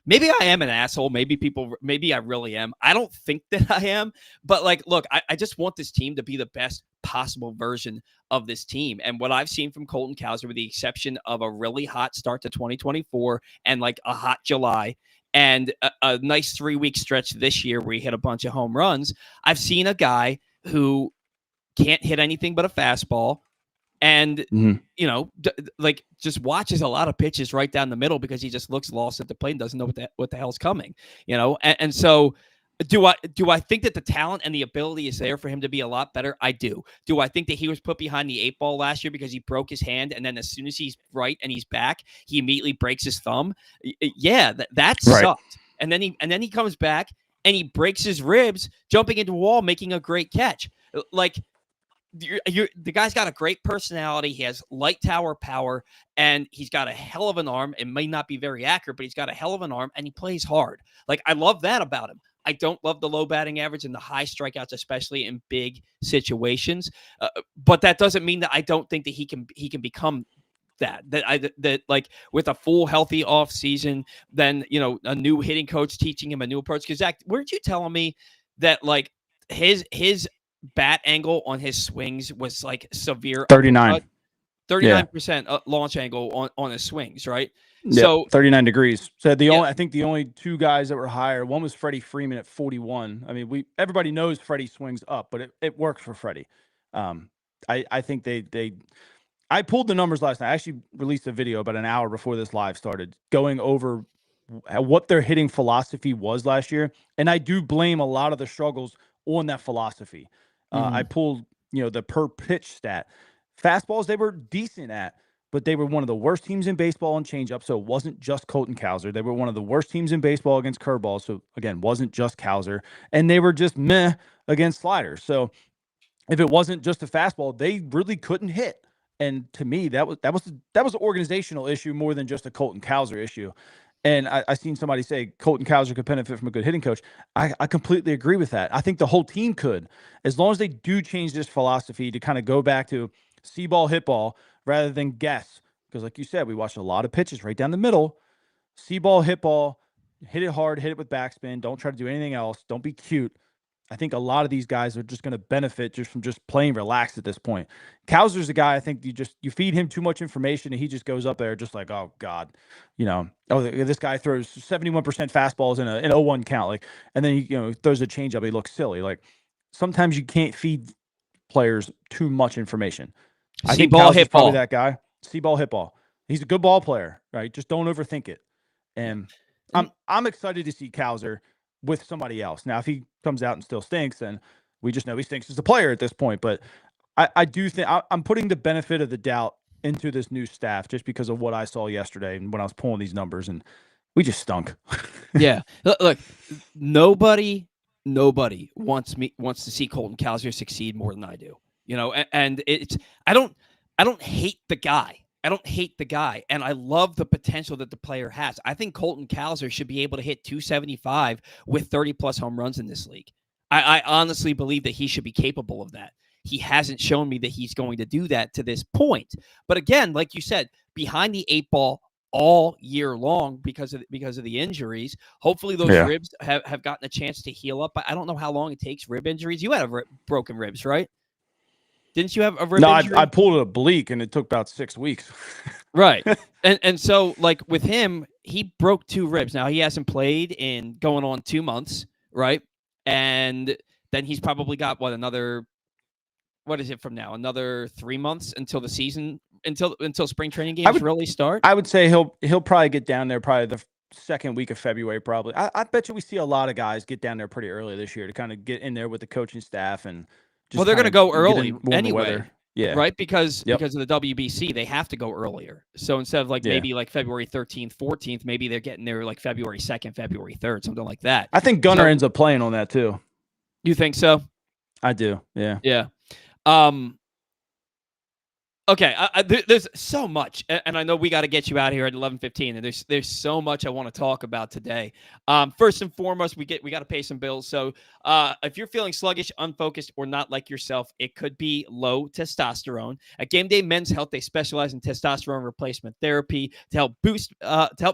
maybe I am an asshole. Maybe I really am. I don't think that I am. But like, look, I just want this team to be the best possible version of this team. And what I've seen from Colton Cowser, with the exception of a really hot start to 2024 and like a hot July and a nice 3-week stretch this year where he hit a bunch of home runs, I've seen a guy who can't hit anything but a fastball, and like just watches a lot of pitches right down the middle because he just looks lost at the plate and doesn't know what the hell's coming. And so do I think that the talent and the ability is there for him to be a lot better? I do. Do I think that he was put behind the 8 ball last year because he broke his hand, and then as soon as he's right and he's back, he immediately breaks his thumb? Yeah, that sucked. And then he comes back and he breaks his ribs jumping into a wall, making a great catch. Like, the guy's got a great personality. He has light tower power, and he's got a hell of an arm. It may not be very accurate, but he's got a hell of an arm, and he plays hard. Like, I love that about him. I don't love the low batting average and the high strikeouts, especially in big situations. But that doesn't mean that I don't think that he can become that like with a full healthy off season, then a new hitting coach teaching him a new approach. Because Zach, weren't you telling me that like his bat angle on his swings was like severe? 39% launch angle on his swings, right? Yeah, so 39 degrees. So I think the only 2 guys that were higher, one was Freddie Freeman at 41. I mean, everybody knows Freddie swings up, but it works for Freddie. I think I pulled the numbers last night. I actually released a video about an hour before this live started, going over what their hitting philosophy was last year, and I do blame a lot of the struggles on that philosophy. I pulled, the per pitch stat. Fastballs they were decent at, but they were one of the worst teams in baseball on changeup. So it wasn't just Colton Cowser. They were one of the worst teams in baseball against curveballs. So again, wasn't just Cowser, and they were just meh against sliders. So if it wasn't just a fastball, they really couldn't hit. And to me, that was an organizational issue more than just a Colton Cowser issue. And I seen somebody say Colton Cowser could benefit from a good hitting coach. I completely agree with that. I think the whole team could, as long as they do change this philosophy to kind of go back to see ball, hit ball, rather than guess. Because like you said, we watched a lot of pitches right down the middle. See ball, hit ball, hit it hard, hit it with backspin. Don't try to do anything else. Don't be cute. I think a lot of these guys are just going to benefit just from just playing relaxed at this point. Cowser's a guy, I think you feed him too much information and he just goes up there just like, oh God, this guy throws 71% fastballs in an 0-1 count. Like, and then he throws a changeup. He looks silly. Like sometimes you can't feed players too much information. I think Cowser's probably that guy. See ball, hit ball. He's a good ball player, right? Just don't overthink it. And I'm excited to see Cowser with somebody else. Now, if he comes out and still stinks, then we just know he stinks as a player at this point. But I do think I'm putting the benefit of the doubt into this new staff just because of what I saw yesterday and when I was pulling these numbers, and we just stunk. Yeah. Look, nobody nobody wants to see Colton Cowser succeed more than I do. And it's I don't hate the guy. I don't hate the guy, and I love the potential that the player has. I think Colton Cowser should be able to hit 275 with 30-plus home runs in this league. I honestly believe that he should be capable of that. He hasn't shown me that he's going to do that to this point. But again, like you said, behind the 8 ball all year long because of the injuries. Hopefully those ribs have gotten a chance to heal up. But I don't know how long it takes rib injuries. You had broken ribs, right? Didn't you have a rib injury? I pulled a oblique, and it took about 6 weeks. Right. And so, like, with him, he broke 2 ribs. Now, he hasn't played in going on 2 months, right? And then he's probably got, another 3 months until the season, until spring training games really start? I would say he'll probably get down there probably the second week of February, probably. I bet you we see a lot of guys get down there pretty early this year to kind of get in there with the coaching staff and they're going to go early anyway, yeah, right? Because of the WBC, they have to go earlier. So instead of maybe like February 13th, 14th, maybe they're getting there like February 2nd, February 3rd, something like that. I think Gunnar ends up playing on that too. You think so? I do. Yeah. Yeah. Okay, there's so much, and I know we got to get you out here at 11:15, and there's so much I want to talk about today. First and foremost, we got to pay some bills. So if you're feeling sluggish, unfocused, or not like yourself, it could be low testosterone. At Game Day Men's Health, they specialize in testosterone replacement therapy to help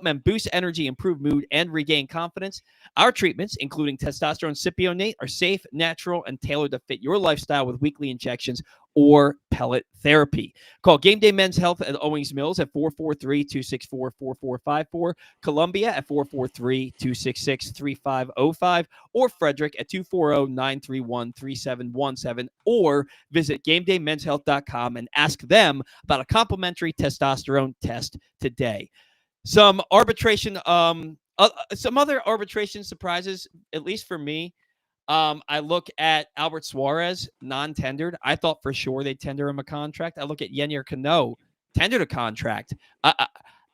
men boost energy, improve mood, and regain confidence. Our treatments, including testosterone cypionate, are safe, natural, and tailored to fit your lifestyle with weekly injections or pellet therapy. Call Game Day Men's Health at Owings Mills at 443-264-4454, Columbia at 443-266-3505, or Frederick at 240-931-3717, or visit GameDayMen'sHealth.com and ask them about a complimentary testosterone test today. Some other arbitration surprises, at least for me. I look at Albert Suarez, non-tendered. I thought for sure they'd tender him a contract. I look at Yennier Cano, tendered a contract.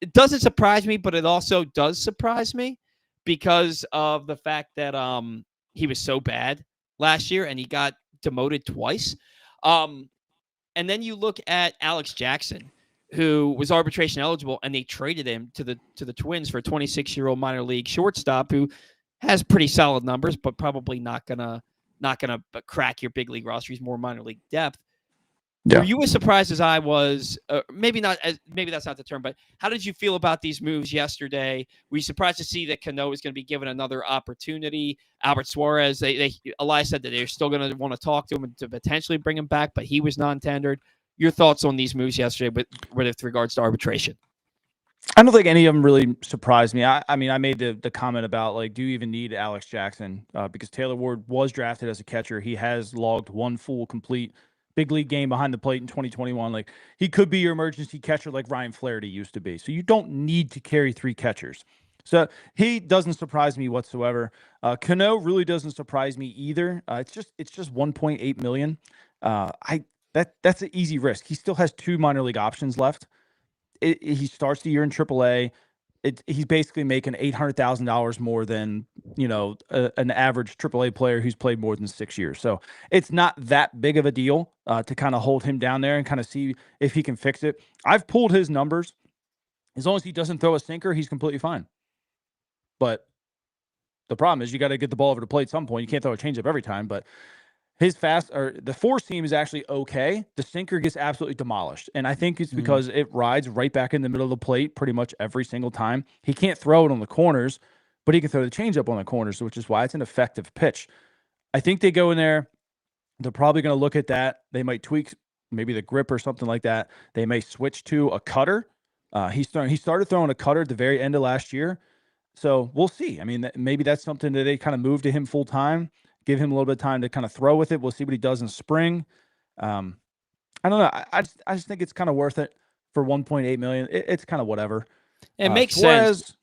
It doesn't surprise me, but it also does surprise me because of the fact that he was so bad last year and he got demoted twice. And then you look at Alex Jackson, who was arbitration eligible, and they traded him to the Twins for a 26-year-old minor league shortstop who has pretty solid numbers, but probably not gonna crack your big league roster. He's more minor league depth. Yeah. Were you as surprised as I was? Maybe not. Maybe that's not the term. But how did you feel about these moves yesterday? Were you surprised to see that Cano is going to be given another opportunity? Albert Suarez, Elias said that they're still going to want to talk to him to potentially bring him back, but he was non-tendered. Your thoughts on these moves yesterday with regards to arbitration? I don't think any of them really surprised me. I mean, I made the comment about, like, do you even need Alex Jackson? Because Taylor Ward was drafted as a catcher. He has logged one full, complete big league game behind the plate in 2021. Like, he could be your emergency catcher like Ryan Flaherty used to be. So you don't need to carry 3 catchers. So he doesn't surprise me whatsoever. Cano really doesn't surprise me either. It's just $1.8 million. That's an easy risk. He still has 2 minor league options left. He starts the year in AAA. He's basically making $800,000 more than, an average AAA player who's played more than 6 years. So it's not that big of a deal to kind of hold him down there and kind of see if he can fix it. I've pulled his numbers. As long as he doesn't throw a sinker, he's completely fine. But the problem is you got to get the ball over the plate at some point. You can't throw a changeup every time, but the four seam is actually okay. The sinker gets absolutely demolished. And I think it's because it rides right back in the middle of the plate pretty much every single time. He can't throw it on the corners, but he can throw the changeup on the corners, which is why it's an effective pitch. I think they go in there. They're probably going to look at that. They might tweak maybe the grip or something like that. They may switch to a cutter. He started throwing a cutter at the very end of last year. So we'll see. I mean, maybe that's something that they kind of move to him full time. Give him a little bit of time to kind of throw with it. We'll see what he does in spring. I don't know. I just think it's kind of worth it for $1.8 million. It's kind of whatever. It makes sense.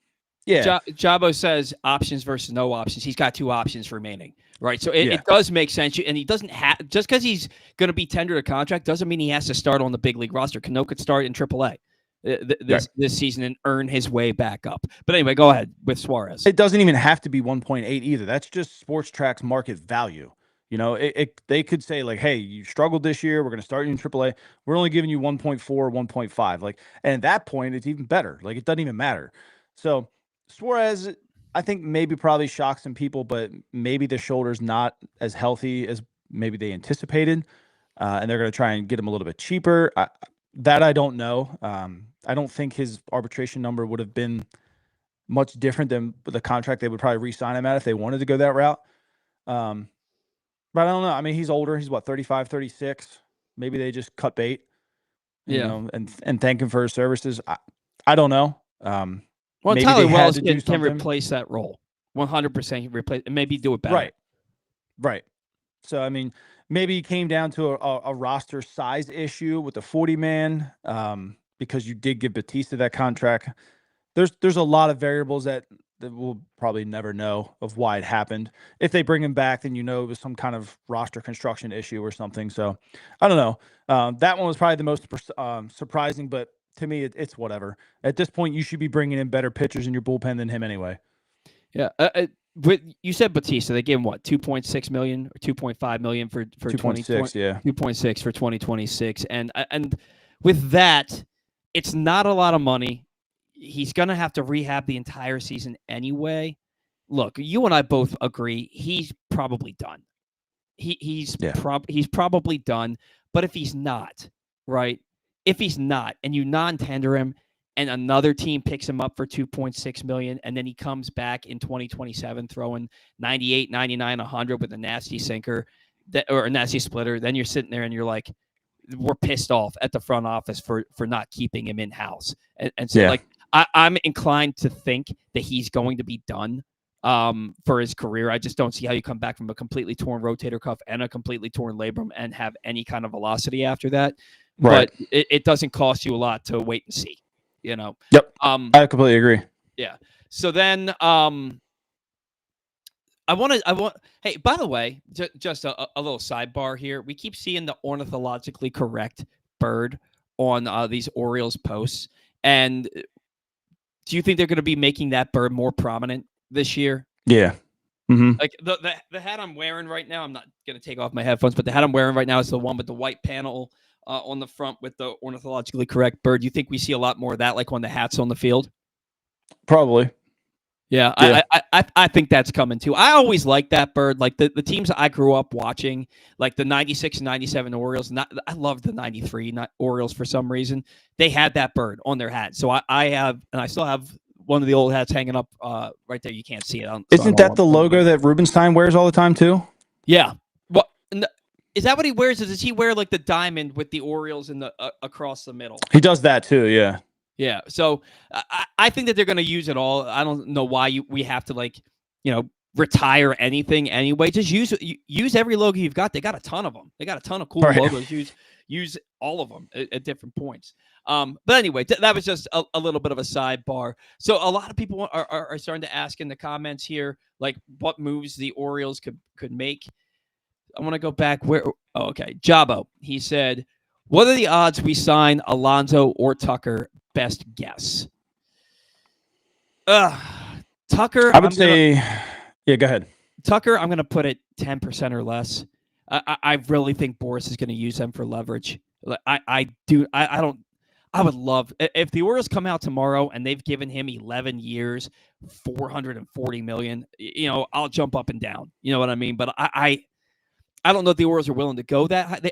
Yeah. Jabo says options versus no options. He's got 2 options remaining, right? So it does make sense. And he doesn't have, just because he's going to be tendered a contract doesn't mean he has to start on the big league roster. Cano could start in AAA. this season and earn his way back up. But anyway, go ahead with Suarez. It doesn't even have to be 1.8 either. That's just Sports Track's market value. You know, they could say like, hey, you struggled this year. We're going to start you in AAA. We're only giving you 1.4, 1.5. Like, and at that point, it's even better. Like, it doesn't even matter. So Suarez, I think maybe probably shocked some people, but maybe the shoulder's not as healthy as maybe they anticipated. And they're going to try and get him a little bit cheaper. That I don't know. I don't think his arbitration number would have been much different than the contract they would probably re-sign him at if they wanted to go that route. But I don't know. I mean, he's older. He's what, 35, 36. Maybe they just cut bait, you know, and thank him for his services. I don't know. Well, Tyler Wells can replace that role. 100% replace, and maybe do it better. Right. So, I mean, maybe it came down to a roster size issue with the 40-man because you did give Batista that contract. There's a lot of variables that we'll probably never know of why it happened. If they bring him back, then you know it was some kind of roster construction issue or something. So I don't know. That one was probably the most surprising, but to me, it's whatever. At this point, you should be bringing in better pitchers in your bullpen than him anyway. Yeah. You said Batista. They gave him what, 2.6 million or 2.5 million for 2.6, yeah, 2.6 for 2026, and with that, it's not a lot of money. He's going to have to rehab the entire season anyway. Look, you and I both agree he's probably done. He's probably done. But if he's not, right? If he's not, and you non-tender him, and another team picks him up for 2.6 million, and then he comes back in 2027 throwing 98, 99, 100 with a nasty sinker or a nasty splitter, then you're sitting there and you're like, we're pissed off at the front office for not keeping him in-house. And so, like, I'm inclined to think that he's going to be done for his career. I just don't see how you come back from a completely torn rotator cuff and a completely torn labrum and have any kind of velocity after that. Right. But it doesn't cost you a lot to wait and see, you know? Yep. I completely agree. Yeah. So then hey, by the way, just a little sidebar here. We keep seeing the ornithologically correct bird on these Orioles posts. And do you think they're going to be making that bird more prominent this year? Yeah. Mm-hmm. Like the hat I'm wearing right now, I'm not going to take off my headphones, but the hat I'm wearing right now is the one with the white panel on the front with the ornithologically correct bird. Do you think we see a lot more of that, like on the hats on the field? Probably. Yeah. I think that's coming too. I always liked that bird. Like the teams I grew up watching, like the 96 and 97 Orioles. I loved the 93 Orioles for some reason. They had that bird on their hat. So I have, and I still have one of the old hats hanging up right there. You can't see it. Isn't that the logo that Rubenstein wears all the time too? Yeah. Well, is that what he wears? Or does he wear like the diamond with the Orioles in the across the middle? He does that too. Yeah. Yeah, so I think that they're going to use it all. I don't know why we have to, like, you know, retire anything anyway. Just use every logo you've got. They got a ton of them. They got a ton of cool logos. Use all of them at different points. But anyway, that was just a little bit of a sidebar. So a lot of people are starting to ask in the comments here, like, what moves the Orioles could make. I want to go back where. Oh, okay, Jabo. He said, "What are the odds we sign Alonso or Tucker? Best guess." Tucker, I would say, yeah, go ahead. Tucker, I'm going to put it 10% or less. I really think Boris is going to use them for leverage. I would love, if the Orioles come out tomorrow and they've given him 11 years, $440 million, you know, I'll jump up and down. You know what I mean? But I don't know if the Orioles are willing to go that high.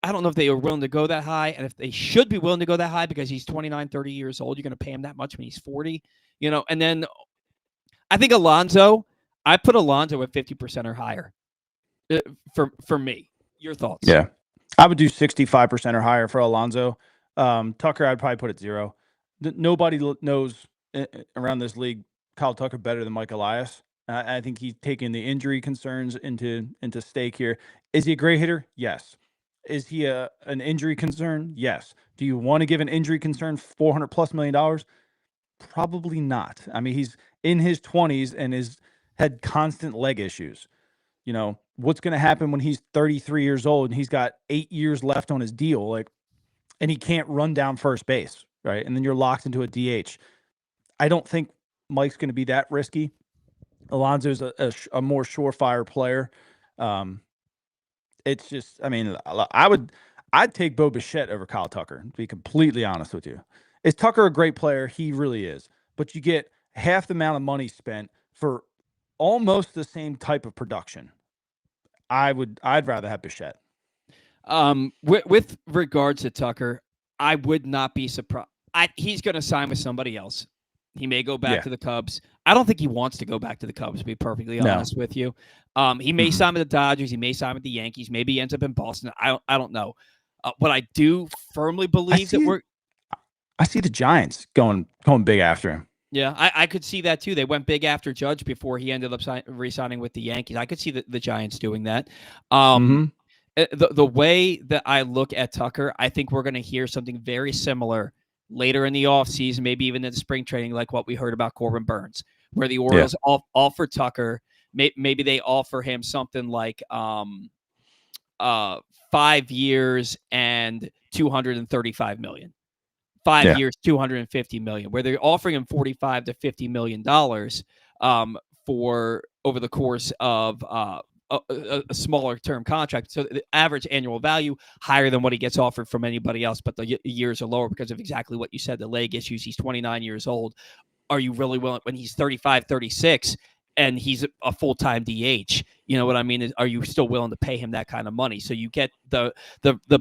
I don't know if they are willing to go that high, and if they should be willing to go that high because he's 29, 30 years old. You're going to pay him that much when he's 40, you know. And then I think Alonso, I put Alonso at 50% or higher for me. Your thoughts? Yeah, I would do 65% or higher for Alonso. Tucker, I'd probably put at 0. Nobody knows around this league Kyle Tucker better than Mike Elias. I think he's taking the injury concerns into stake here. Is he a great hitter? Yes. Is he an injury concern? Yes. Do you want to give an injury concern $400+ million? Probably not. I mean, he's in his 20s and had constant leg issues. You know, what's going to happen when he's 33 years old and he's got 8 years left on his deal? Like, and he can't run down first base, right? And then you're locked into a DH. I don't think Mike's going to be that risky. Alonso's a more surefire player. It's just, I mean, I'd take Bo Bichette over Kyle Tucker, to be completely honest with you. Is Tucker a great player? He really is. But you get half the amount of money spent for almost the same type of production. I'd rather have Bichette. With regards to Tucker, I would not be surprised. He's going to sign with somebody else. He may go back to the Cubs. I don't think he wants to go back to the Cubs, to be perfectly honest with you. He may sign with the Dodgers. He may sign with the Yankees. Maybe he ends up in Boston. I don't know. What I do firmly believe I see the Giants going big after him. Yeah, I could see that too. They went big after Judge before he ended up re-signing with the Yankees. I could see the Giants doing that. The way that I look at Tucker, I think we're going to hear something very similar later in the offseason, maybe even in the spring training, like what we heard about Corbin Burns, where the Orioles offer Tucker. Maybe they offer him something like 5 years and $235 million. 5 years, $250 million, where they're offering him $45 to $50 million for over the course of a smaller term contract. So the average annual value higher than what he gets offered from anybody else, but the years are lower because of exactly what you said, the leg issues. He's 29 years old. Are you really willing when he's 35, 36 and he's a full-time DH? You know what I mean? Are you still willing to pay him that kind of money? So you get the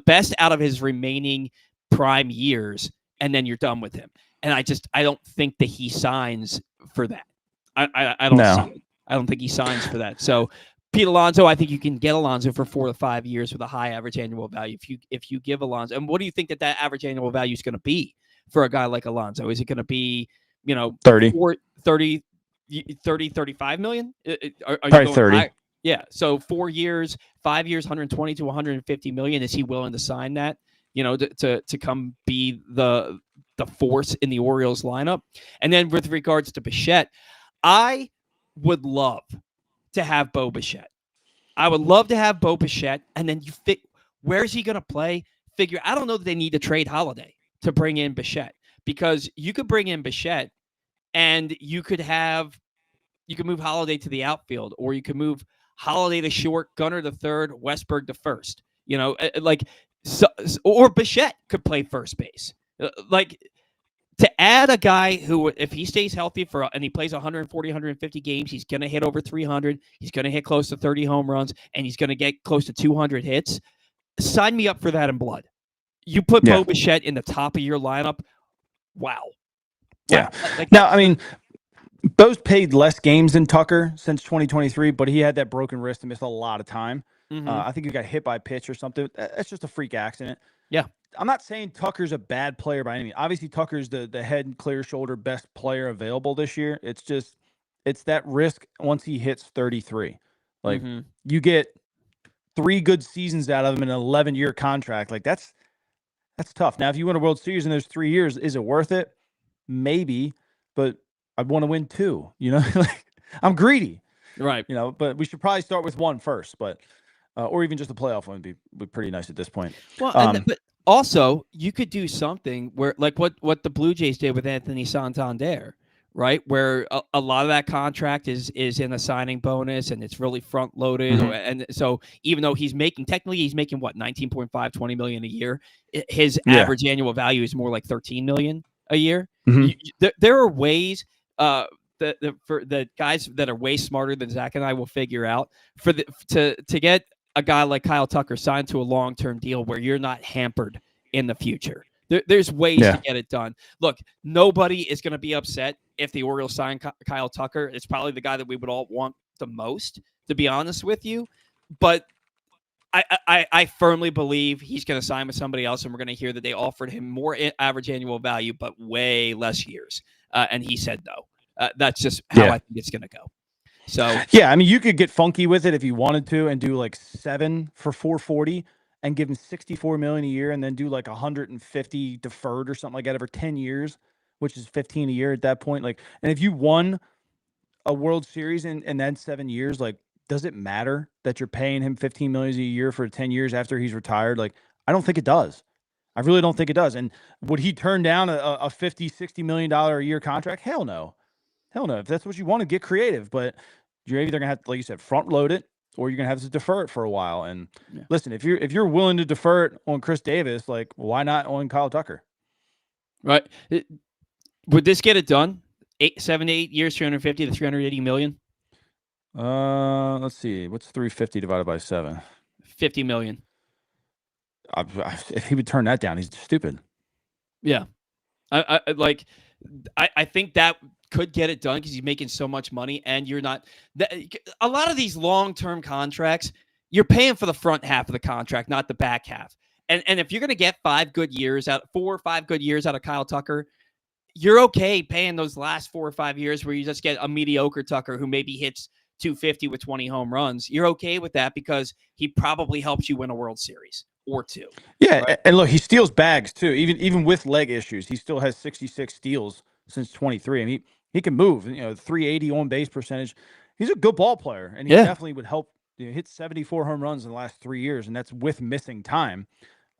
best out of his remaining prime years, and then you're done with him. And I don't think that he signs for that. I don't see it. I don't think he signs for that. So Pete Alonso, I think you can get Alonso for 4 to 5 years with a high average annual value. If you give Alonso, and what do you think that average annual value is going to be for a guy like Alonso? Is it going to be, 30, 35 million? Are probably 30. High? Yeah. So 4 years, 5 years, 120 to 150 million. Is he willing to sign that? To come be the force in the Orioles lineup? And then with regards to Bichette, I would love to have Bo Bichette. I would love to have Bo Bichette, and then where's he going to play? I don't know that they need to trade Holiday to bring in Bichette, because you could bring in Bichette and you could move Holiday to the outfield, or you could move Holiday to short, Gunnar to third, Westberg to first. Or Bichette could play first base. To add a guy who, if he stays healthy and he plays 140, 150 games, he's going to hit over 300. He's going to hit close to 30 home runs, and he's going to get close to 200 hits. Sign me up for that in blood. You put Bo Bichette in the top of your lineup. Wow. Yeah. Now, I mean, Bo's played less games than Tucker since 2023, but he had that broken wrist and missed a lot of time. I think he got hit by a pitch or something. That's just a freak accident. Yeah. I'm not saying Tucker's a bad player by any means. Obviously, Tucker's the head and clear shoulder best player available this year. It's that risk once he hits 33. You get 3 good seasons out of him in an 11-year contract. That's tough. Now, if you win a World Series in those 3 years, is it worth it? Maybe, but I'd want to win 2. I'm greedy, right? But we should probably start with 1 first, but or even just a playoff one would be pretty nice at this point. Well, but also you could do something where, like what the Blue Jays did with Anthony Santander, right? Where a lot of that contract is in a signing bonus, and it's really front loaded. And so even though he's making what, 19.5, 20 million a year, his average annual value is more like 13 million a year. There are ways for the guys that are way smarter than Zach and I will figure out to get a guy like Kyle Tucker signed to a long-term deal where you're not hampered in the future. There's ways to get it done. Look, nobody is going to be upset if the Orioles sign Kyle Tucker. It's probably the guy that we would all want the most, to be honest with you. But I firmly believe he's going to sign with somebody else, and we're going to hear that they offered him more average annual value, but way less years. And he said no. That's just how I think it's going to go. So I mean, you could get funky with it if you wanted to, and do like 7 for $440 and give him $64 million a year, and then do like 150 deferred or something like that over 10 years, which is 15 a year at that point. And if you won a World Series in then 7 years, does it matter that you're paying him $15 million a year for 10 years after he's retired? I don't think it does. I really don't think it does. And would he turn down a $50, $60 million a year contract? Hell no. Hell no. If that's what you want to, get creative. But you're either going to have to, like you said, front load it, or you're going to have to defer it for a while. And listen, if you're willing to defer it on Chris Davis, like, why not on Kyle Tucker? Right. Would this get it done? 7 to 8 years, 350 to 380 million? Let's see. What's 350 divided by 7? 50 million. If he would turn that down, he's stupid. Yeah. I think that could get it done because he's making so much money, and you're not. A lot of these long-term contracts, you're paying for the front half of the contract, not the back half. And if you're going to get 4 or 5 good years out of Kyle Tucker, you're okay paying those last 4 or 5 years where you just get a mediocre Tucker who maybe hits 250 with 20 home runs. You're okay with that because he probably helps you win a World Series or 2. Yeah, right? and look, he steals bags too. Even with leg issues, he still has 66 steals since 23, and he can move. 380 on base percentage. He's a good ball player, and he definitely would help. Hit 74 home runs in the last 3 years, and that's with missing time.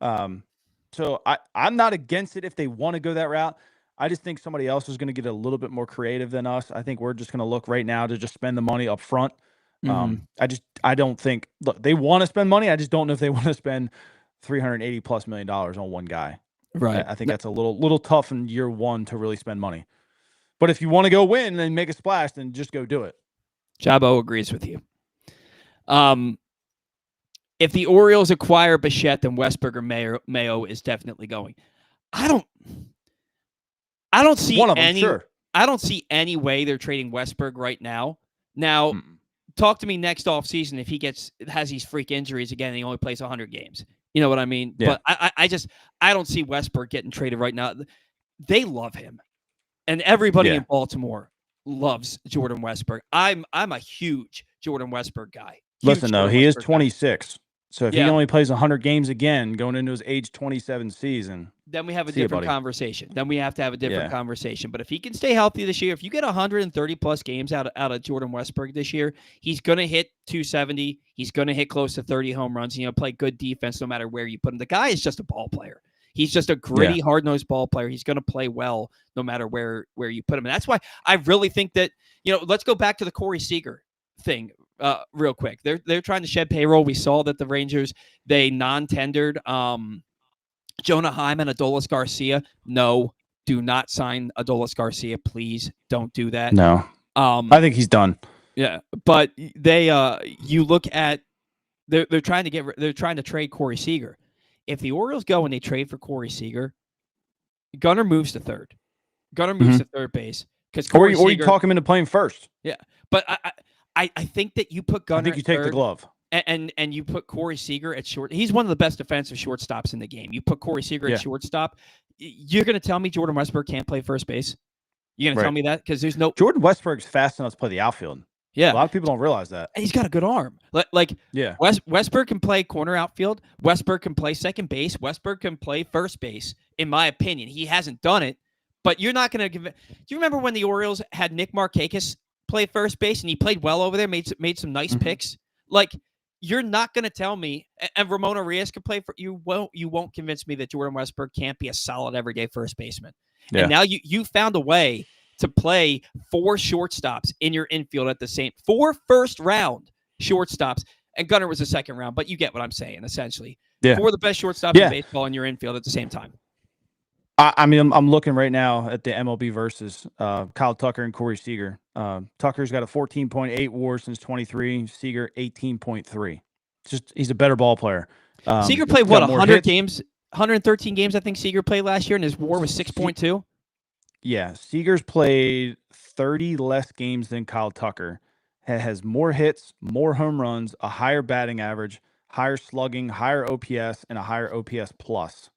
So I'm not against it if they want to go that route. I just think somebody else is going to get a little bit more creative than us. I think we're just going to look right now to just spend the money up front. I don't think they want to spend money. I just don't know if they want to spend $380+ million on one guy. Right. I think that's a little tough in year one to really spend money. But if you want to go win and make a splash, then just go do it. Jabo agrees with you. If the Orioles acquire Bichette, then Westberg or Mayo is definitely going. I don't see one of them, sure. I don't see any way they're trading Westberg right now. Now, talk to me next offseason if he has these freak injuries again and he only plays 100 games. You know what I mean? Yeah. But I don't see Westberg getting traded right now. They love him. And everybody in Baltimore loves Jordan Westberg. I'm a huge Jordan Westberg guy. Listen, though, he is 26. So if he only plays 100 games again going into his age 27 season, then we have a different conversation. Then we have to have a different conversation. But if he can stay healthy this year, if you get 130+ games out of Jordan Westberg this year, he's going to hit 270. He's going to hit close to 30 home runs. Play good defense no matter where you put him. The guy is just a ball player. He's just a gritty, hard-nosed ball player. He's going to play well no matter where you put him. And that's why I really think that, let's go back to the Corey Seager thing real quick. They're trying to shed payroll. We saw that the Rangers, they non-tendered Jonah Hyman, Adolis Garcia. No, do not sign Adolis Garcia. Please don't do that. No. I think he's done. Yeah, but they you look at they're trying to trade Corey Seager. If the Orioles go and they trade for Corey Seager, Gunnar moves to third. Gunnar moves to third base because or you talk him into playing first. Yeah, but I think that you put Gunnar. I think you take the glove. And you put Corey Seager at short. He's one of the best defensive shortstops in the game. You put Corey Seager at shortstop. You're going to tell me Jordan Westberg can't play first base? You're going to tell me that? Because there's no... Jordan Westberg's fast enough to play the outfield. Yeah. A lot of people don't realize that. And he's got a good arm. Westberg can play corner outfield. Westberg can play second base. Westberg can play first base, in my opinion. He hasn't done it, but you're not going to give it... Do you remember when the Orioles had Nick Markakis play first base and he played well over there, made some nice picks? You're not going to tell me, and Ramon Arias can play for you. Won't convince me that Jordan Westberg can't be a solid everyday first baseman. Yeah. And now you found a way to play 4 shortstops in your infield at the same 4 first-round shortstops, and Gunnar was a second round. But you get what I'm saying, essentially. 4 of the best shortstops in baseball in your infield at the same time. I mean, I'm looking right now at the MLB versus Kyle Tucker and Corey Seager. Tucker's got a 14.8 WAR since 23. Seager 18.3. He's a better ball player. Seager played 100 games, 113 games. I think Seager played last year, and his WAR was 6.2. Yeah, Seager's played 30 less games than Kyle Tucker. Has more hits, more home runs, a higher batting average, higher slugging, higher OPS, and a higher OPS plus.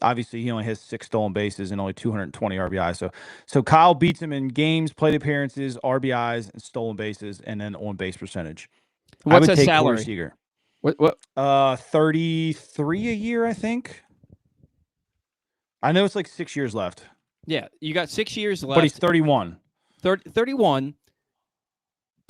Obviously, he only has 6 stolen bases and only 220 RBIs. So Kyle beats him in games, plate appearances, RBIs, and stolen bases, and then on base percentage. What's his salary? Corey Seager. What? 33 a year, I think. I know it's like 6 years left. Yeah, you got 6 years left. But he's 31. 31.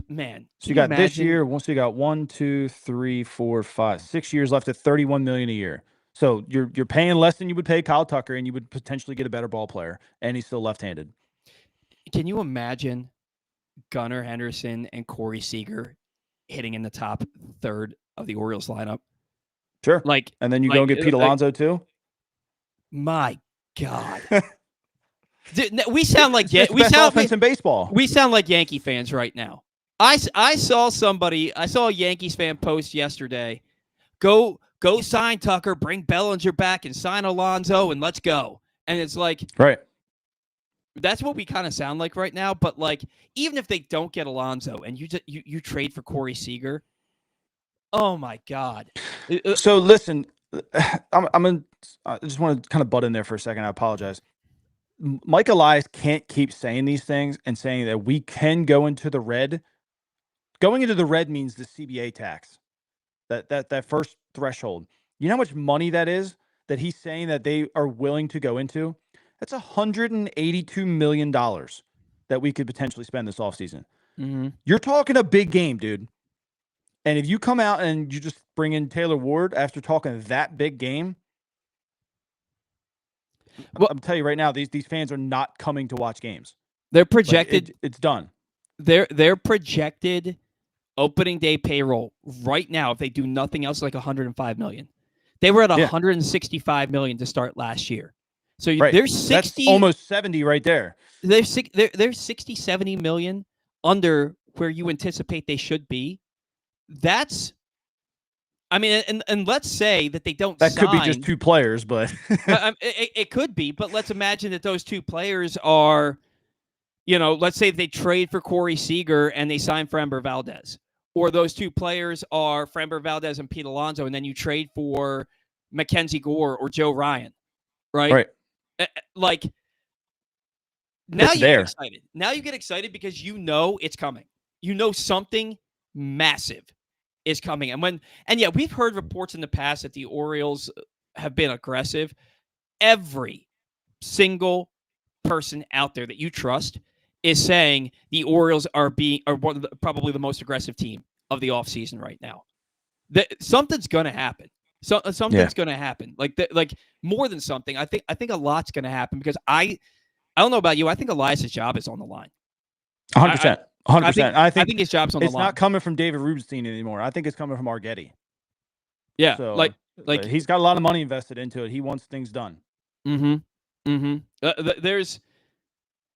Man. So you got this year. Once you got 1, 2, 3, 4, 5, 6 years left at $31 million a year. So you're paying less than you would pay Kyle Tucker, and you would potentially get a better ball player, and he's still left-handed. Can you imagine Gunnar Henderson and Corey Seager hitting in the top third of the Orioles lineup? Sure. Like, and then you go and get Pete Alonso too? My God. Dude, we sound like best offense in baseball. We sound like Yankee fans right now. I saw a Yankees fan post yesterday. Go sign Tucker, bring Bellinger back, and sign Alonso, and let's go. And it's like, right. That's what we kind of sound like right now. But like, even if they don't get Alonso and you trade for Corey Seager, oh my God. So listen, I just want to kind of butt in there for a second. I apologize. Mike Elias can't keep saying these things and saying that we can go into the red. Going into the red means the CBA tax, that first threshold. You know how much money that is that he's saying that they are willing to go into? That's $182 million that we could potentially spend this offseason. Mm-hmm. You're talking a big game, dude. And if you come out and you just bring in Taylor Ward after talking that big game, well, I'm telling you right now, these fans are not coming to watch games. They're projected. Like it's done. Their projected opening day payroll right now, if they do nothing else, like $105 million. They were at $165 million to start last year. So they're 60, that's almost 70 right there. They're 60, 70 million under where you anticipate they should be. That's, I mean, and let's say that they don't. That could be just two players, but it could be. But let's imagine that those two players are, let's say they trade for Corey Seager and they sign Framber Valdez, or those two players are Framber Valdez and Pete Alonso, and then you trade for Mackenzie Gore or Joe Ryan, right? Right. Like now you get excited. Now you get excited because you know it's coming. You know something massive is coming. And we've heard reports in the past that the Orioles have been aggressive. Every single person out there that you trust is saying the Orioles are probably the most aggressive team of the offseason right now. Something's going to happen. Something's going to happen. Like more than something. I think a lot's going to happen because I don't know about you. I think Elias's job is on the line. 100%. 100%. I think his job's on the line. It's not coming from David Rubenstein anymore. I think it's coming from Argetti. Yeah. So, like he's got a lot of money invested into it. He wants things done. Mm-hmm. Mm-hmm.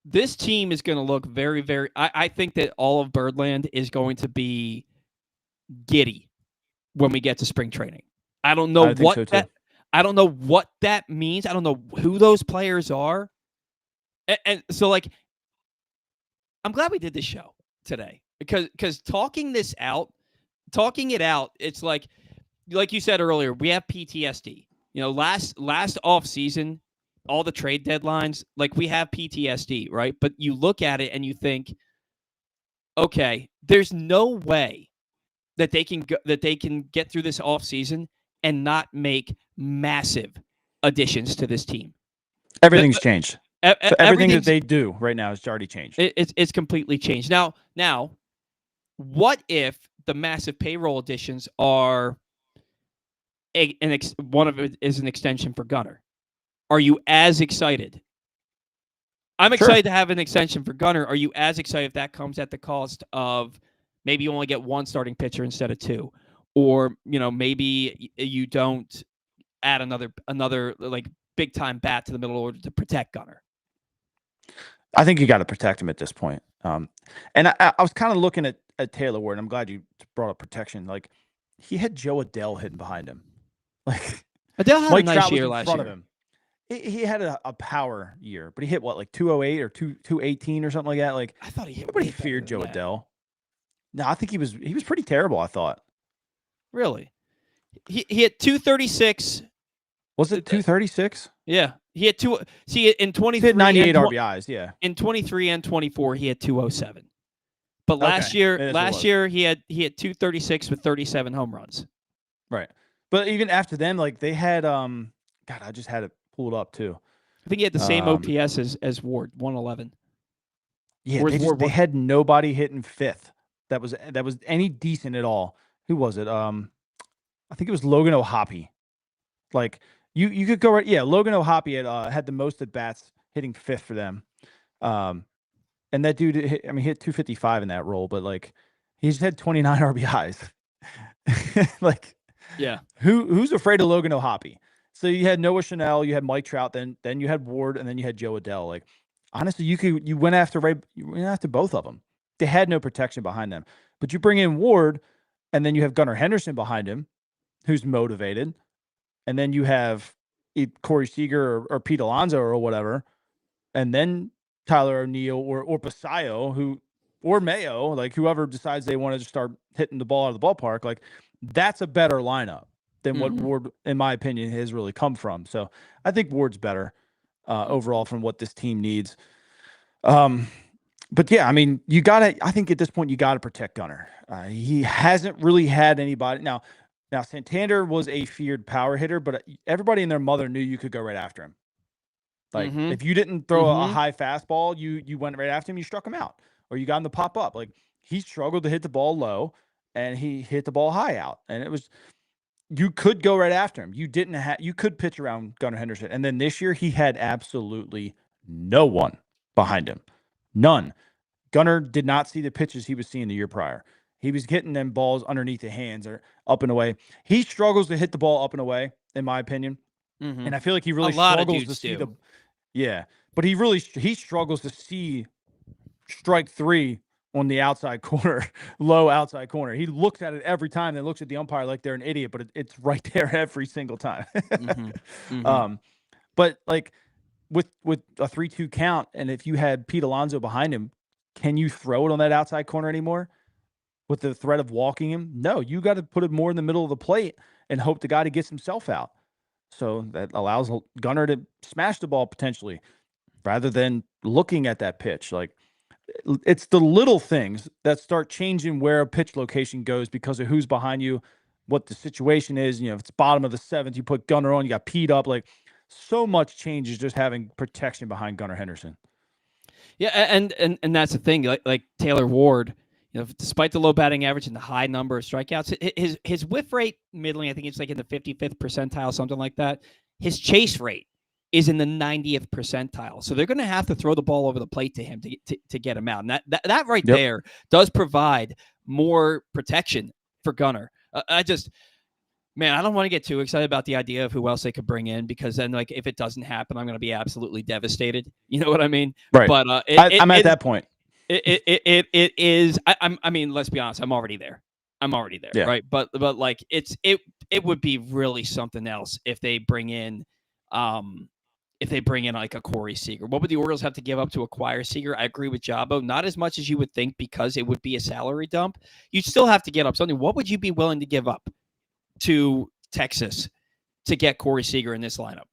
This team is going to look very, very. I think that all of Birdland is going to be giddy when we get to spring training. I don't know I don't know what that means. I don't know who those players are, and so like, I'm glad we did this show today because talking it out, it's like you said earlier, we have PTSD. Last off season, all the trade deadlines, like we have PTSD, right? But you look at it and you think, okay, there's no way that they can get through this off season and not make massive additions to this team. Everything's changed. So everything that they do right now is already changed. It's completely changed. Now, what if the massive payroll additions are one of it is an extension for Gunnar? Are you as excited? I'm excited to have an extension for Gunnar. Are you as excited if that comes at the cost of maybe you only get one starting pitcher instead of two, or maybe you don't add another like big time bat to the middle order to protect Gunnar? I think you got to protect him at this point. And I was kind of looking at Taylor Ward. And I'm glad you brought up protection. Like he had Joe Adell hidden behind him. Like Adell had Mike a nice Trout year was in last front year. of him. He had a power year, but he hit like 208 or 218 or something like that. Like I thought he hit. Nobody feared Joe Adell. No, I think he was pretty terrible. I thought. Really, he hit 236. Was it 236? Yeah, he had two. See, in 23, he had 98 RBIs. Yeah, in 23 and 24, he had 207. But last year he had 236 with 37 home runs. Right, but even after then, like they had God, I just had it pulled up too. I think he had the same OPS as Ward, 111. Yeah, they had nobody hitting fifth. That was any decent at all. Who was it? I think it was Logan O'Hoppe. Like you could go right. Yeah, Logan O'Hoppe had the most at bats, hitting 5th for them. And that dude hit 255 in that role, but like he's had 29 RBIs. Like, Yeah. Who's afraid of Logan O'Hoppe? So you had Noah Chanel, you had Mike Trout, then you had Ward, and then you had Joe Adell. Like, honestly, you went after both of them. They had no protection behind them. But you bring in Ward, and then you have Gunnar Henderson behind him, who's motivated, and then you have Corey Seager or Pete Alonso or whatever, and then Tyler O'Neill or Basayo, or Mayo, like whoever decides they want to start hitting the ball out of the ballpark, like that's a better lineup than what Ward, in my opinion, has really come from. So I think Ward's better overall from what this team needs. But yeah, I mean, I think at this point, you got to protect Gunnar. He hasn't really had anybody. Now Santander was a feared power hitter, but everybody and their mother knew you could go right after him. Like if you didn't throw a high fastball, you went right after him, you struck him out, or you got him to pop up. Like he struggled to hit the ball low, and he hit the ball high out, and you could go right after him. You could pitch around Gunnar Henderson, and then this year he had absolutely no one behind him, none. Gunnar did not see the pitches he was seeing the year prior. He was getting them balls underneath the hands or up and away. He struggles to hit the ball up and away, in my opinion, and I feel like he really struggles to see the. Yeah, but he struggles to see strike 3 on the outside corner, low outside corner. He looks at it every time and looks at the umpire like they're an idiot, but it's right there every single time. But like with a 3-2 count, and if you had Pete Alonso behind him, can you throw it on that outside corner anymore with the threat of walking him? No, you got to put it more in the middle of the plate and hope the guy he gets himself out. So that allows Gunnar to smash the ball potentially rather than looking at that pitch. Like it's the little things that start changing where a pitch location goes because of who's behind you, what the situation is. You know, if it's bottom of the 7th, you put Gunnar on, you got Pete up. Like so much changes just having protection behind Gunnar Henderson. Yeah, and that's the thing. Like Taylor Ward, you know, despite the low batting average and the high number of strikeouts, his whiff rate middling, I think it's like in the 55th percentile, something like that. His chase rate is in the 90th percentile. So they're going to have to throw the ball over the plate to him to get him out. And that right there does provide more protection for Gunnar. I don't want to get too excited about the idea of who else they could bring in, because then, like, if it doesn't happen, I'm going to be absolutely devastated. You know what I mean? Right. But I'm at that point. It is. I mean, let's be honest. I'm already there. Yeah. Right. But like it would be really something else if they bring in like a Corey Seager. What would the Orioles have to give up to acquire Seager? I agree with Jabo. Not as much as you would think, because it would be a salary dump. You'd still have to get up something. What would you be willing to give up to Texas to get Corey Seager in this lineup?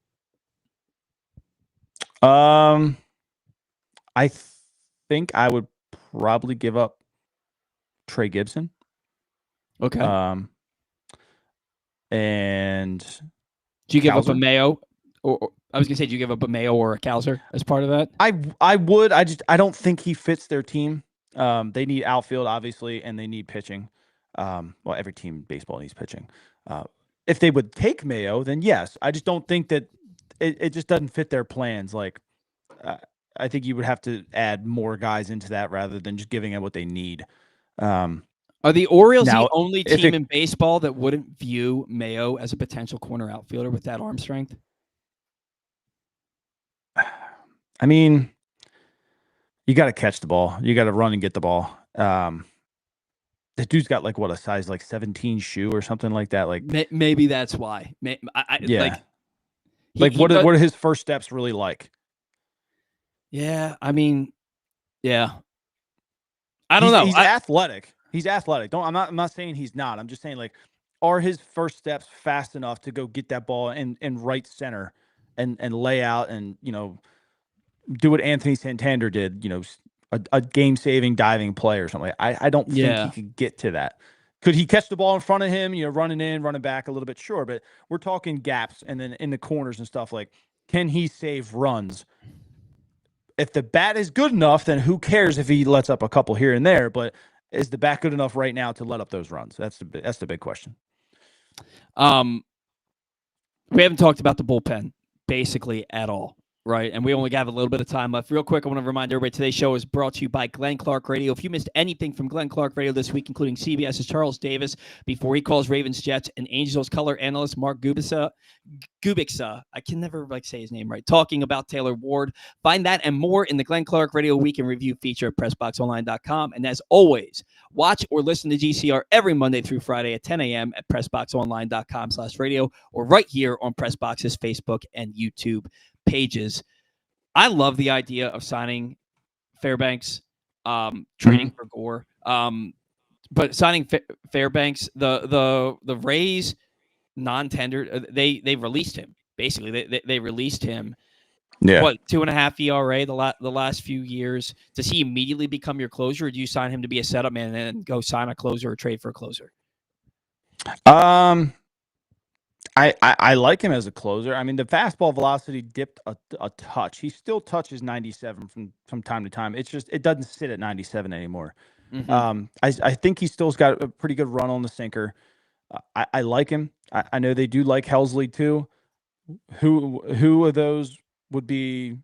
I think I would probably give up Trey Gibson. Okay. And do you give up a Mayo? Or I was gonna say, do you give up a Mayo or a Kowser as part of that? I would. I don't think he fits their team. They need outfield, obviously, and they need pitching. Well, every team in baseball needs pitching. If they would take Mayo, then yes. I just don't think that it just doesn't fit their plans. Like, I think you would have to add more guys into that rather than just giving them what they need. Are the Orioles the only team in baseball that wouldn't view Mayo as a potential corner outfielder with that arm strength? I mean, you got to catch the ball. You got to run and get the ball. The dude's got like a size like 17 shoe or something like that. Like maybe that's why. Yeah. What are his first steps really like? Yeah, I mean, yeah. I don't know. He's athletic. He's athletic. I'm not saying he's not. I'm just saying, like, are his first steps fast enough to go get that ball in right center and lay out and, you know, do what Anthony Santander did, you know, a game-saving diving play or something. I don't think he could get to that. Could he catch the ball in front of him, you know, running in, running back a little bit? Sure, but we're talking gaps and then in the corners and stuff. Like, can he save runs? If the bat is good enough, then who cares if he lets up a couple here and there? But is the bat good enough right now to let up those runs? That's the big question. We haven't talked about the bullpen basically at all, right? And we only have a little bit of time left. Real quick, I want to remind everybody today's show is brought to you by Glenn Clark Radio. If you missed anything from Glenn Clark Radio this week, including CBS's Charles Davis before he calls Ravens Jets and Angels color analyst Mark Gubica, I can never say his name right, talking about Taylor Ward. Find that and more in the Glenn Clark Radio Week in Review feature at PressBoxOnline.com. And as always, watch or listen to GCR every Monday through Friday at 10 a.m. at PressBoxOnline.com/radio or right here on PressBox's Facebook and YouTube pages. I love the idea of signing Fairbanks, trading for Gore. But signing Fairbanks, the Rays non-tendered, they released him. Basically, they released him. Yeah. What, 2.5 ERA the last few years? Does he immediately become your closer, or do you sign him to be a setup man and then go sign a closer or trade for a closer? I like him as a closer. I mean, the fastball velocity dipped a touch. He still touches 97 from time to time. It's just it doesn't sit at 97 anymore. I think he still's got a pretty good run on the sinker. I like him. I know they do like Helsley too. Who of those would be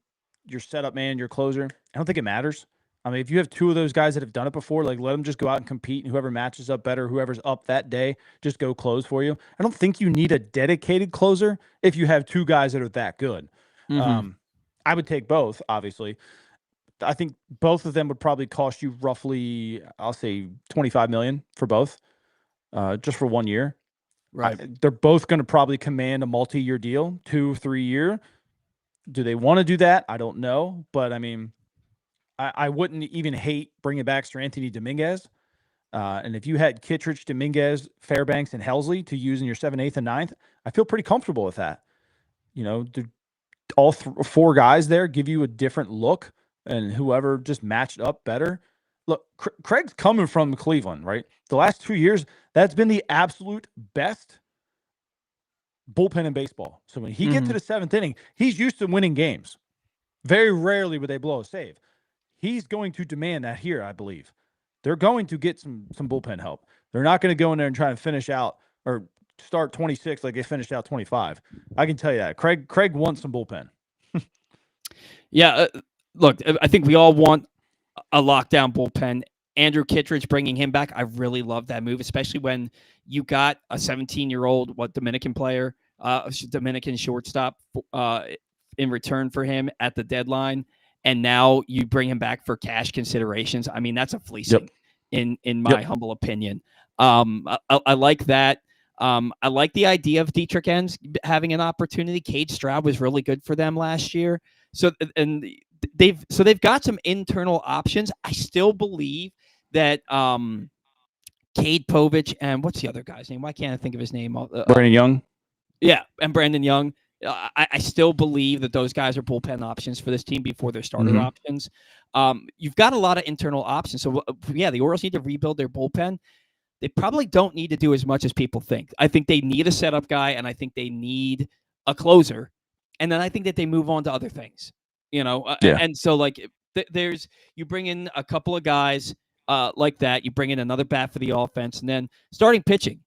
your setup man, your closer? I don't think it matters. I mean, if you have two of those guys that have done it before, like let them just go out and compete, and whoever matches up better, whoever's up that day, just go close for you. I don't think you need a dedicated closer if you have two guys that are that good. I would take both, obviously. I think both of them would probably cost you roughly, I'll say $25 million for both, just for 1 year. Right. They're both going to probably command a multi-year deal, 2-3 year. Do they want to do that? I don't know. But I mean, I wouldn't even hate bringing back Anthony Dominguez. And if you had Kittredge, Dominguez, Fairbanks, and Helsley to use in your 7th, 8th, and 9th, I feel pretty comfortable with that. You know, all four guys there give you a different look, and whoever just matched up better. Look, Craig's coming from Cleveland, right? The last 2 years, that's been the absolute best bullpen in baseball. So when he gets to the 7th inning, he's used to winning games. Very rarely would they blow a save. He's going to demand that here, I believe. They're going to get some bullpen help. They're not going to go in there and try and finish out or start 26 like they finished out 25. I can tell you that. Craig wants some bullpen. Yeah, look, I think we all want a lockdown bullpen. Andrew Kittredge, bringing him back, I really love that move, especially when you got a 17-year-old Dominican player, Dominican shortstop in return for him at the deadline, and now you bring him back for cash considerations. I mean, that's a fleecing in my humble opinion. I like that. I like the idea of Dietrich Enns having an opportunity. Cade Stroud was really good for them last year. So they've got some internal options. I still believe that Cade Povich and what's the other guy's name? Why can't I think of his name? Brandon Young. Yeah, and Brandon Young. I still believe that those guys are bullpen options for this team before their starter options. You've got a lot of internal options. So, yeah, the Orioles need to rebuild their bullpen. They probably don't need to do as much as people think. I think they need a setup guy, and I think they need a closer. And then I think that they move on to other things, And so, you bring in a couple of guys like that. You bring in another bat for the offense, and then starting pitching.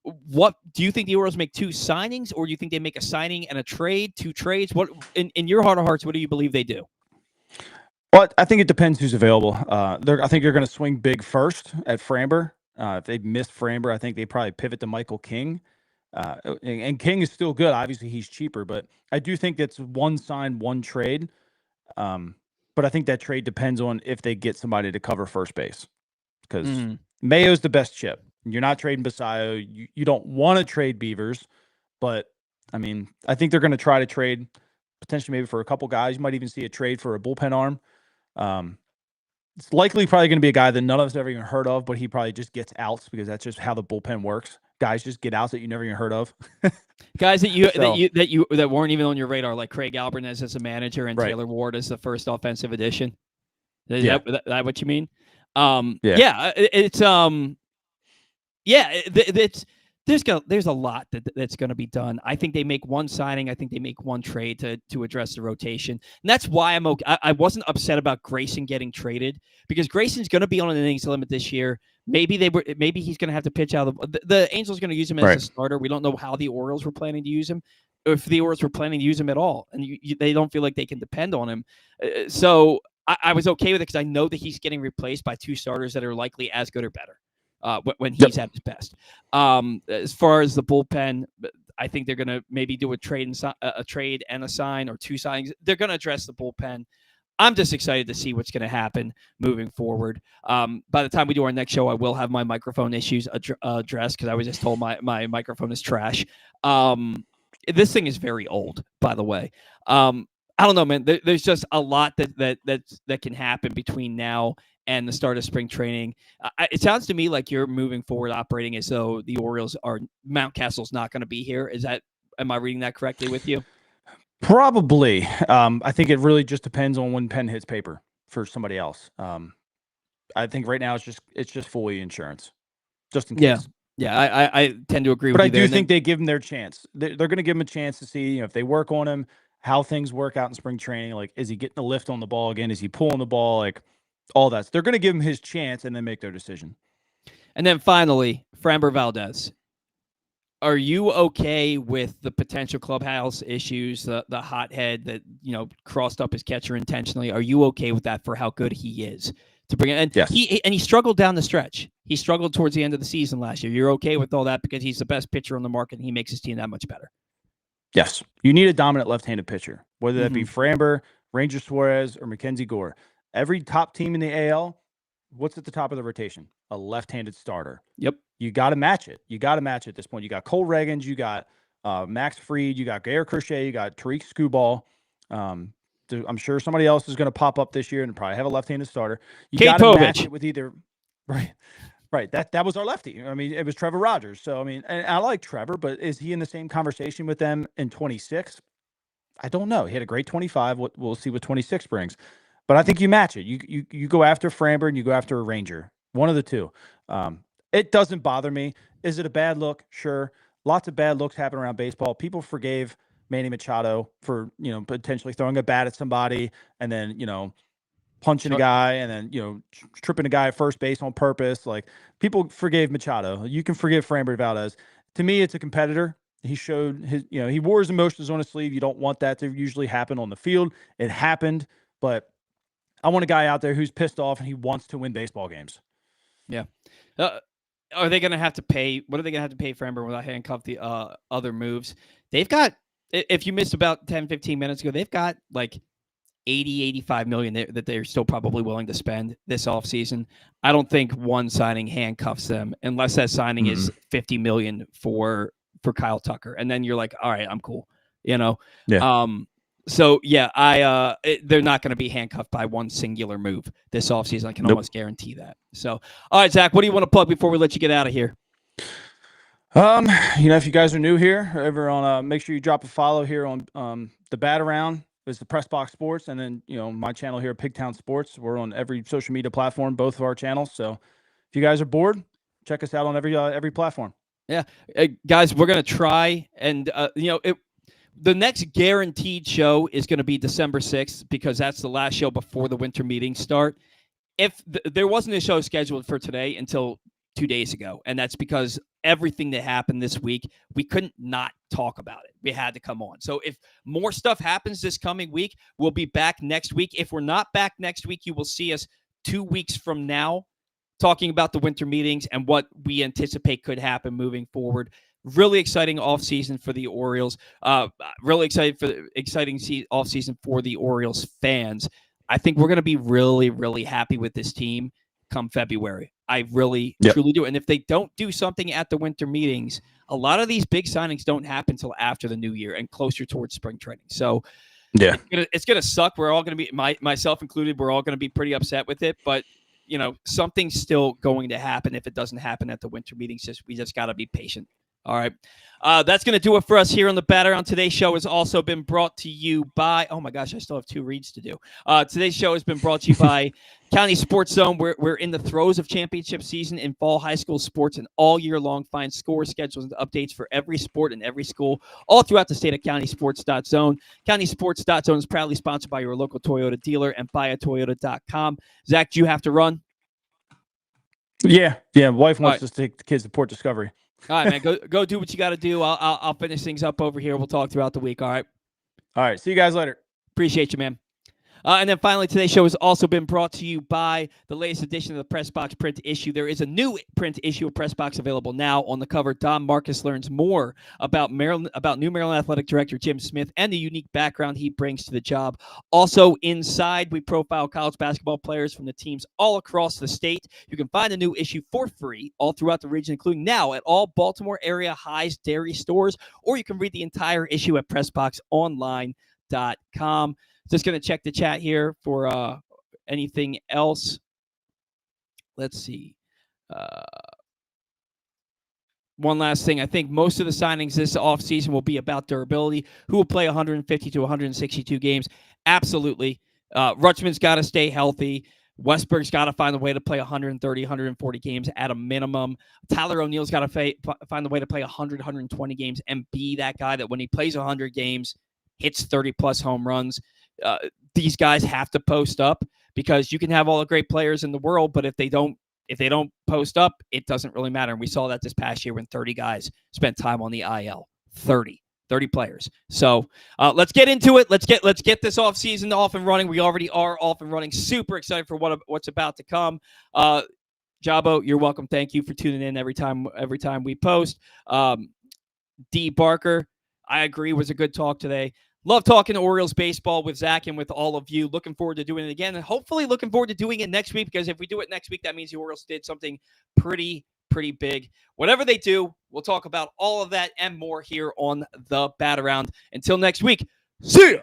What do you think the Orioles make 2 signings, or do you think they make a signing and a trade, 2 trades? What in your heart of hearts, what do you believe they do? Well, I think it depends who's available. I think they're going to swing big first at Framber. If they miss Framber, I think they probably pivot to Michael King. And King is still good. Obviously, he's cheaper, but I do think it's 1 sign, 1 trade. But I think that trade depends on if they get somebody to cover first base, because Mayo's the best chip. You're not trading Basayo. You don't want to trade Beavers, but I mean, I think they're going to try to trade potentially maybe for a couple guys. You might even see a trade for a bullpen arm. It's likely probably going to be a guy that none of us ever even heard of, but he probably just gets outs because that's just how the bullpen works. Guys just get outs that you never even heard of. Guys that weren't even on your radar, like Craig Albarnez as a manager and Taylor Ward as the first offensive addition. Is that what you mean? There's a lot that's going to be done. I think they make 1 signing. I think they make 1 trade to address the rotation, and that's why I'm okay. I wasn't upset about Grayson getting traded, because Grayson's going to be on an innings limit this year. Maybe he's going to have to pitch out. The Angels are going to use him as a starter. We don't know how the Orioles were planning to use him. if the Orioles were planning to use him at all, and they don't feel like they can depend on him. So I was okay with it because I know that he's getting replaced by two starters that are likely as good or better when he's at his best. As far as the bullpen, I think they're going to maybe do a trade and a sign or two signings. They're going to address the bullpen. I'm just excited to see what's going to happen moving forward. By the time we do our next show, I will have my microphone issues addressed because I was just told my microphone is trash. This thing is very old, by the way. I don't know, man. There's just a lot that can happen between now and the start of spring training. It sounds to me like you're moving forward, operating as though the Orioles Mountcastle's not going to be here. Am I reading that correctly with you? Probably. I think it really just depends on when pen hits paper for somebody else. I think right now it's just fully insurance, just in case. Yeah, I tend to agree with you. But I do think they give them their chance. They're going to give them a chance to see, if they work on him, how things work out in spring training. Like, is he getting the lift on the ball again? Is he pulling the ball? Like, all that. So they're going to give him his chance and then make their decision. And then finally, Framber Valdez. Are you okay with the potential clubhouse issues, the hothead that crossed up his catcher intentionally? Are you okay with that for how good he is to bring in? And yes. he struggled down the stretch. He struggled towards the end of the season last year. You're okay with all that because he's the best pitcher on the market and he makes his team that much better. Yes, you need a dominant left-handed pitcher, whether that be Framber, Ranger Suarez, or Mackenzie Gore. Every top team in the AL, what's at the top of the rotation? A left-handed starter. Yep. You got to match it. You got to match it at this point. You got Cole Reagans, you got Max Fried, you got Garrett Crochet, you got Tariq Skubal. I'm sure somebody else is going to pop up this year and probably have a left-handed starter. You got to match it with either right. That was our lefty. I mean, it was Trevor Rogers. So I mean, and I like Trevor, but is he in the same conversation with them in 26? I don't know. He had a great 25. We'll see what 26 brings. But I think you match it. You go after Framber and you go after a Ranger. One of the two. It doesn't bother me. Is it a bad look? Sure. Lots of bad looks happen around baseball. People forgave Manny Machado for, potentially throwing a bat at somebody and then, punching a guy and then, tripping a guy at first base on purpose. Like, people forgave Machado. You can forgive Framber Valdez. To me, it's a competitor. He showed his, he wore his emotions on his sleeve. You don't want that to usually happen on the field. It happened, but I want a guy out there who's pissed off and he wants to win baseball games. Yeah. Are they going to have to pay? What are they going to have to pay Framber without handcuff the other moves? They've got, if you missed about 10, 15 minutes ago, they've got like 85 million that they're still probably willing to spend this offseason. I don't think one signing handcuffs them unless that signing is 50 million for Kyle Tucker. And then you're like, all right, I'm cool. Yeah. So yeah, they're not going to be handcuffed by one singular move this offseason. I can almost guarantee that. So, all right, Zach, what do you want to plug before we let you get out of here? If you guys are new here, ever on, make sure you drop a follow here on the Bat Around. Is the Press Box Sports, and then my channel here, Pigtown Sports. We're on every social media platform, both of our channels. So if you guys are bored, check us out on every platform. Yeah, guys, we're gonna try, and the next guaranteed show is going to be December 6th because that's the last show before the winter meetings start. If there wasn't a show scheduled for today until 2 days ago, and that's because everything that happened this week, we couldn't not talk about it. We had to come on. So if more stuff happens this coming week, we'll be back next week. If we're not back next week, you will see us 2 weeks from now talking about the winter meetings and what we anticipate could happen moving forward. Really exciting offseason for the Orioles. Really excited for the exciting offseason for the Orioles fans. I think we're going to be really, really happy with this team come February. I really, truly do. And if they don't do something at the winter meetings, a lot of these big signings don't happen until after the new year and closer towards spring training. So it's going to suck. We're all going to be, myself included, we're all going to be pretty upset with it. But, something's still going to happen if it doesn't happen at the winter meetings. We just got to be patient. All right. That's going to do it for us here on the Bat Around. Today's show has also been brought to you by, oh my gosh, I still have 2 reads to do. Today's show has been brought to you by County Sports Zone. We're in the throes of championship season in fall high school sports, and all year long find scores, schedules, and updates for every sport and every school all throughout the state of countysports.zone. Countysports.zone is proudly sponsored by your local Toyota dealer and buyatoyota.com. Zach, do you have to run? Yeah. Wife wants us to take the kids to Port Discovery. All right, man. Go do what you got to do. I'll finish things up over here. We'll talk throughout the week. All right. All right. See you guys later. Appreciate you, man. And then finally, today's show has also been brought to you by the latest edition of the Press Box print issue. There is a new print issue of Press Box available now. On the cover, Don Marcus learns more about new Maryland Athletic Director Jim Smith and the unique background he brings to the job. Also inside, we profile college basketball players from the teams all across the state. You can find the new issue for free all throughout the region, including now at all Baltimore area High's Dairy stores, or you can read the entire issue at PressBoxOnline.com. Just going to check the chat here for anything else. Let's see. One last thing. I think most of the signings this offseason will be about durability. Who will play 150 to 162 games? Absolutely. Rutschman's got to stay healthy. Westberg's got to find a way to play 130, 140 games at a minimum. Tyler O'Neill's got to find a way to play 100, 120 games and be that guy that when he plays 100 games, hits 30-plus home runs. These guys have to post up because you can have all the great players in the world, but if they don't post up, it doesn't really matter. And we saw that this past year when 30 guys spent time on the IL. 30 players. So let's get into it. Let's get this offseason off and running. We already are off and running. Super excited for what's about to come. Jabo, you're welcome. Thank you for tuning in every time we post. D. Barker, I agree, was a good talk today. Love talking Orioles baseball with Zach and with all of you. Looking forward to doing it again, and hopefully looking forward to doing it next week, because if we do it next week, that means the Orioles did something pretty big. Whatever they do, we'll talk about all of that and more here on the Bat Around. Until next week, see ya!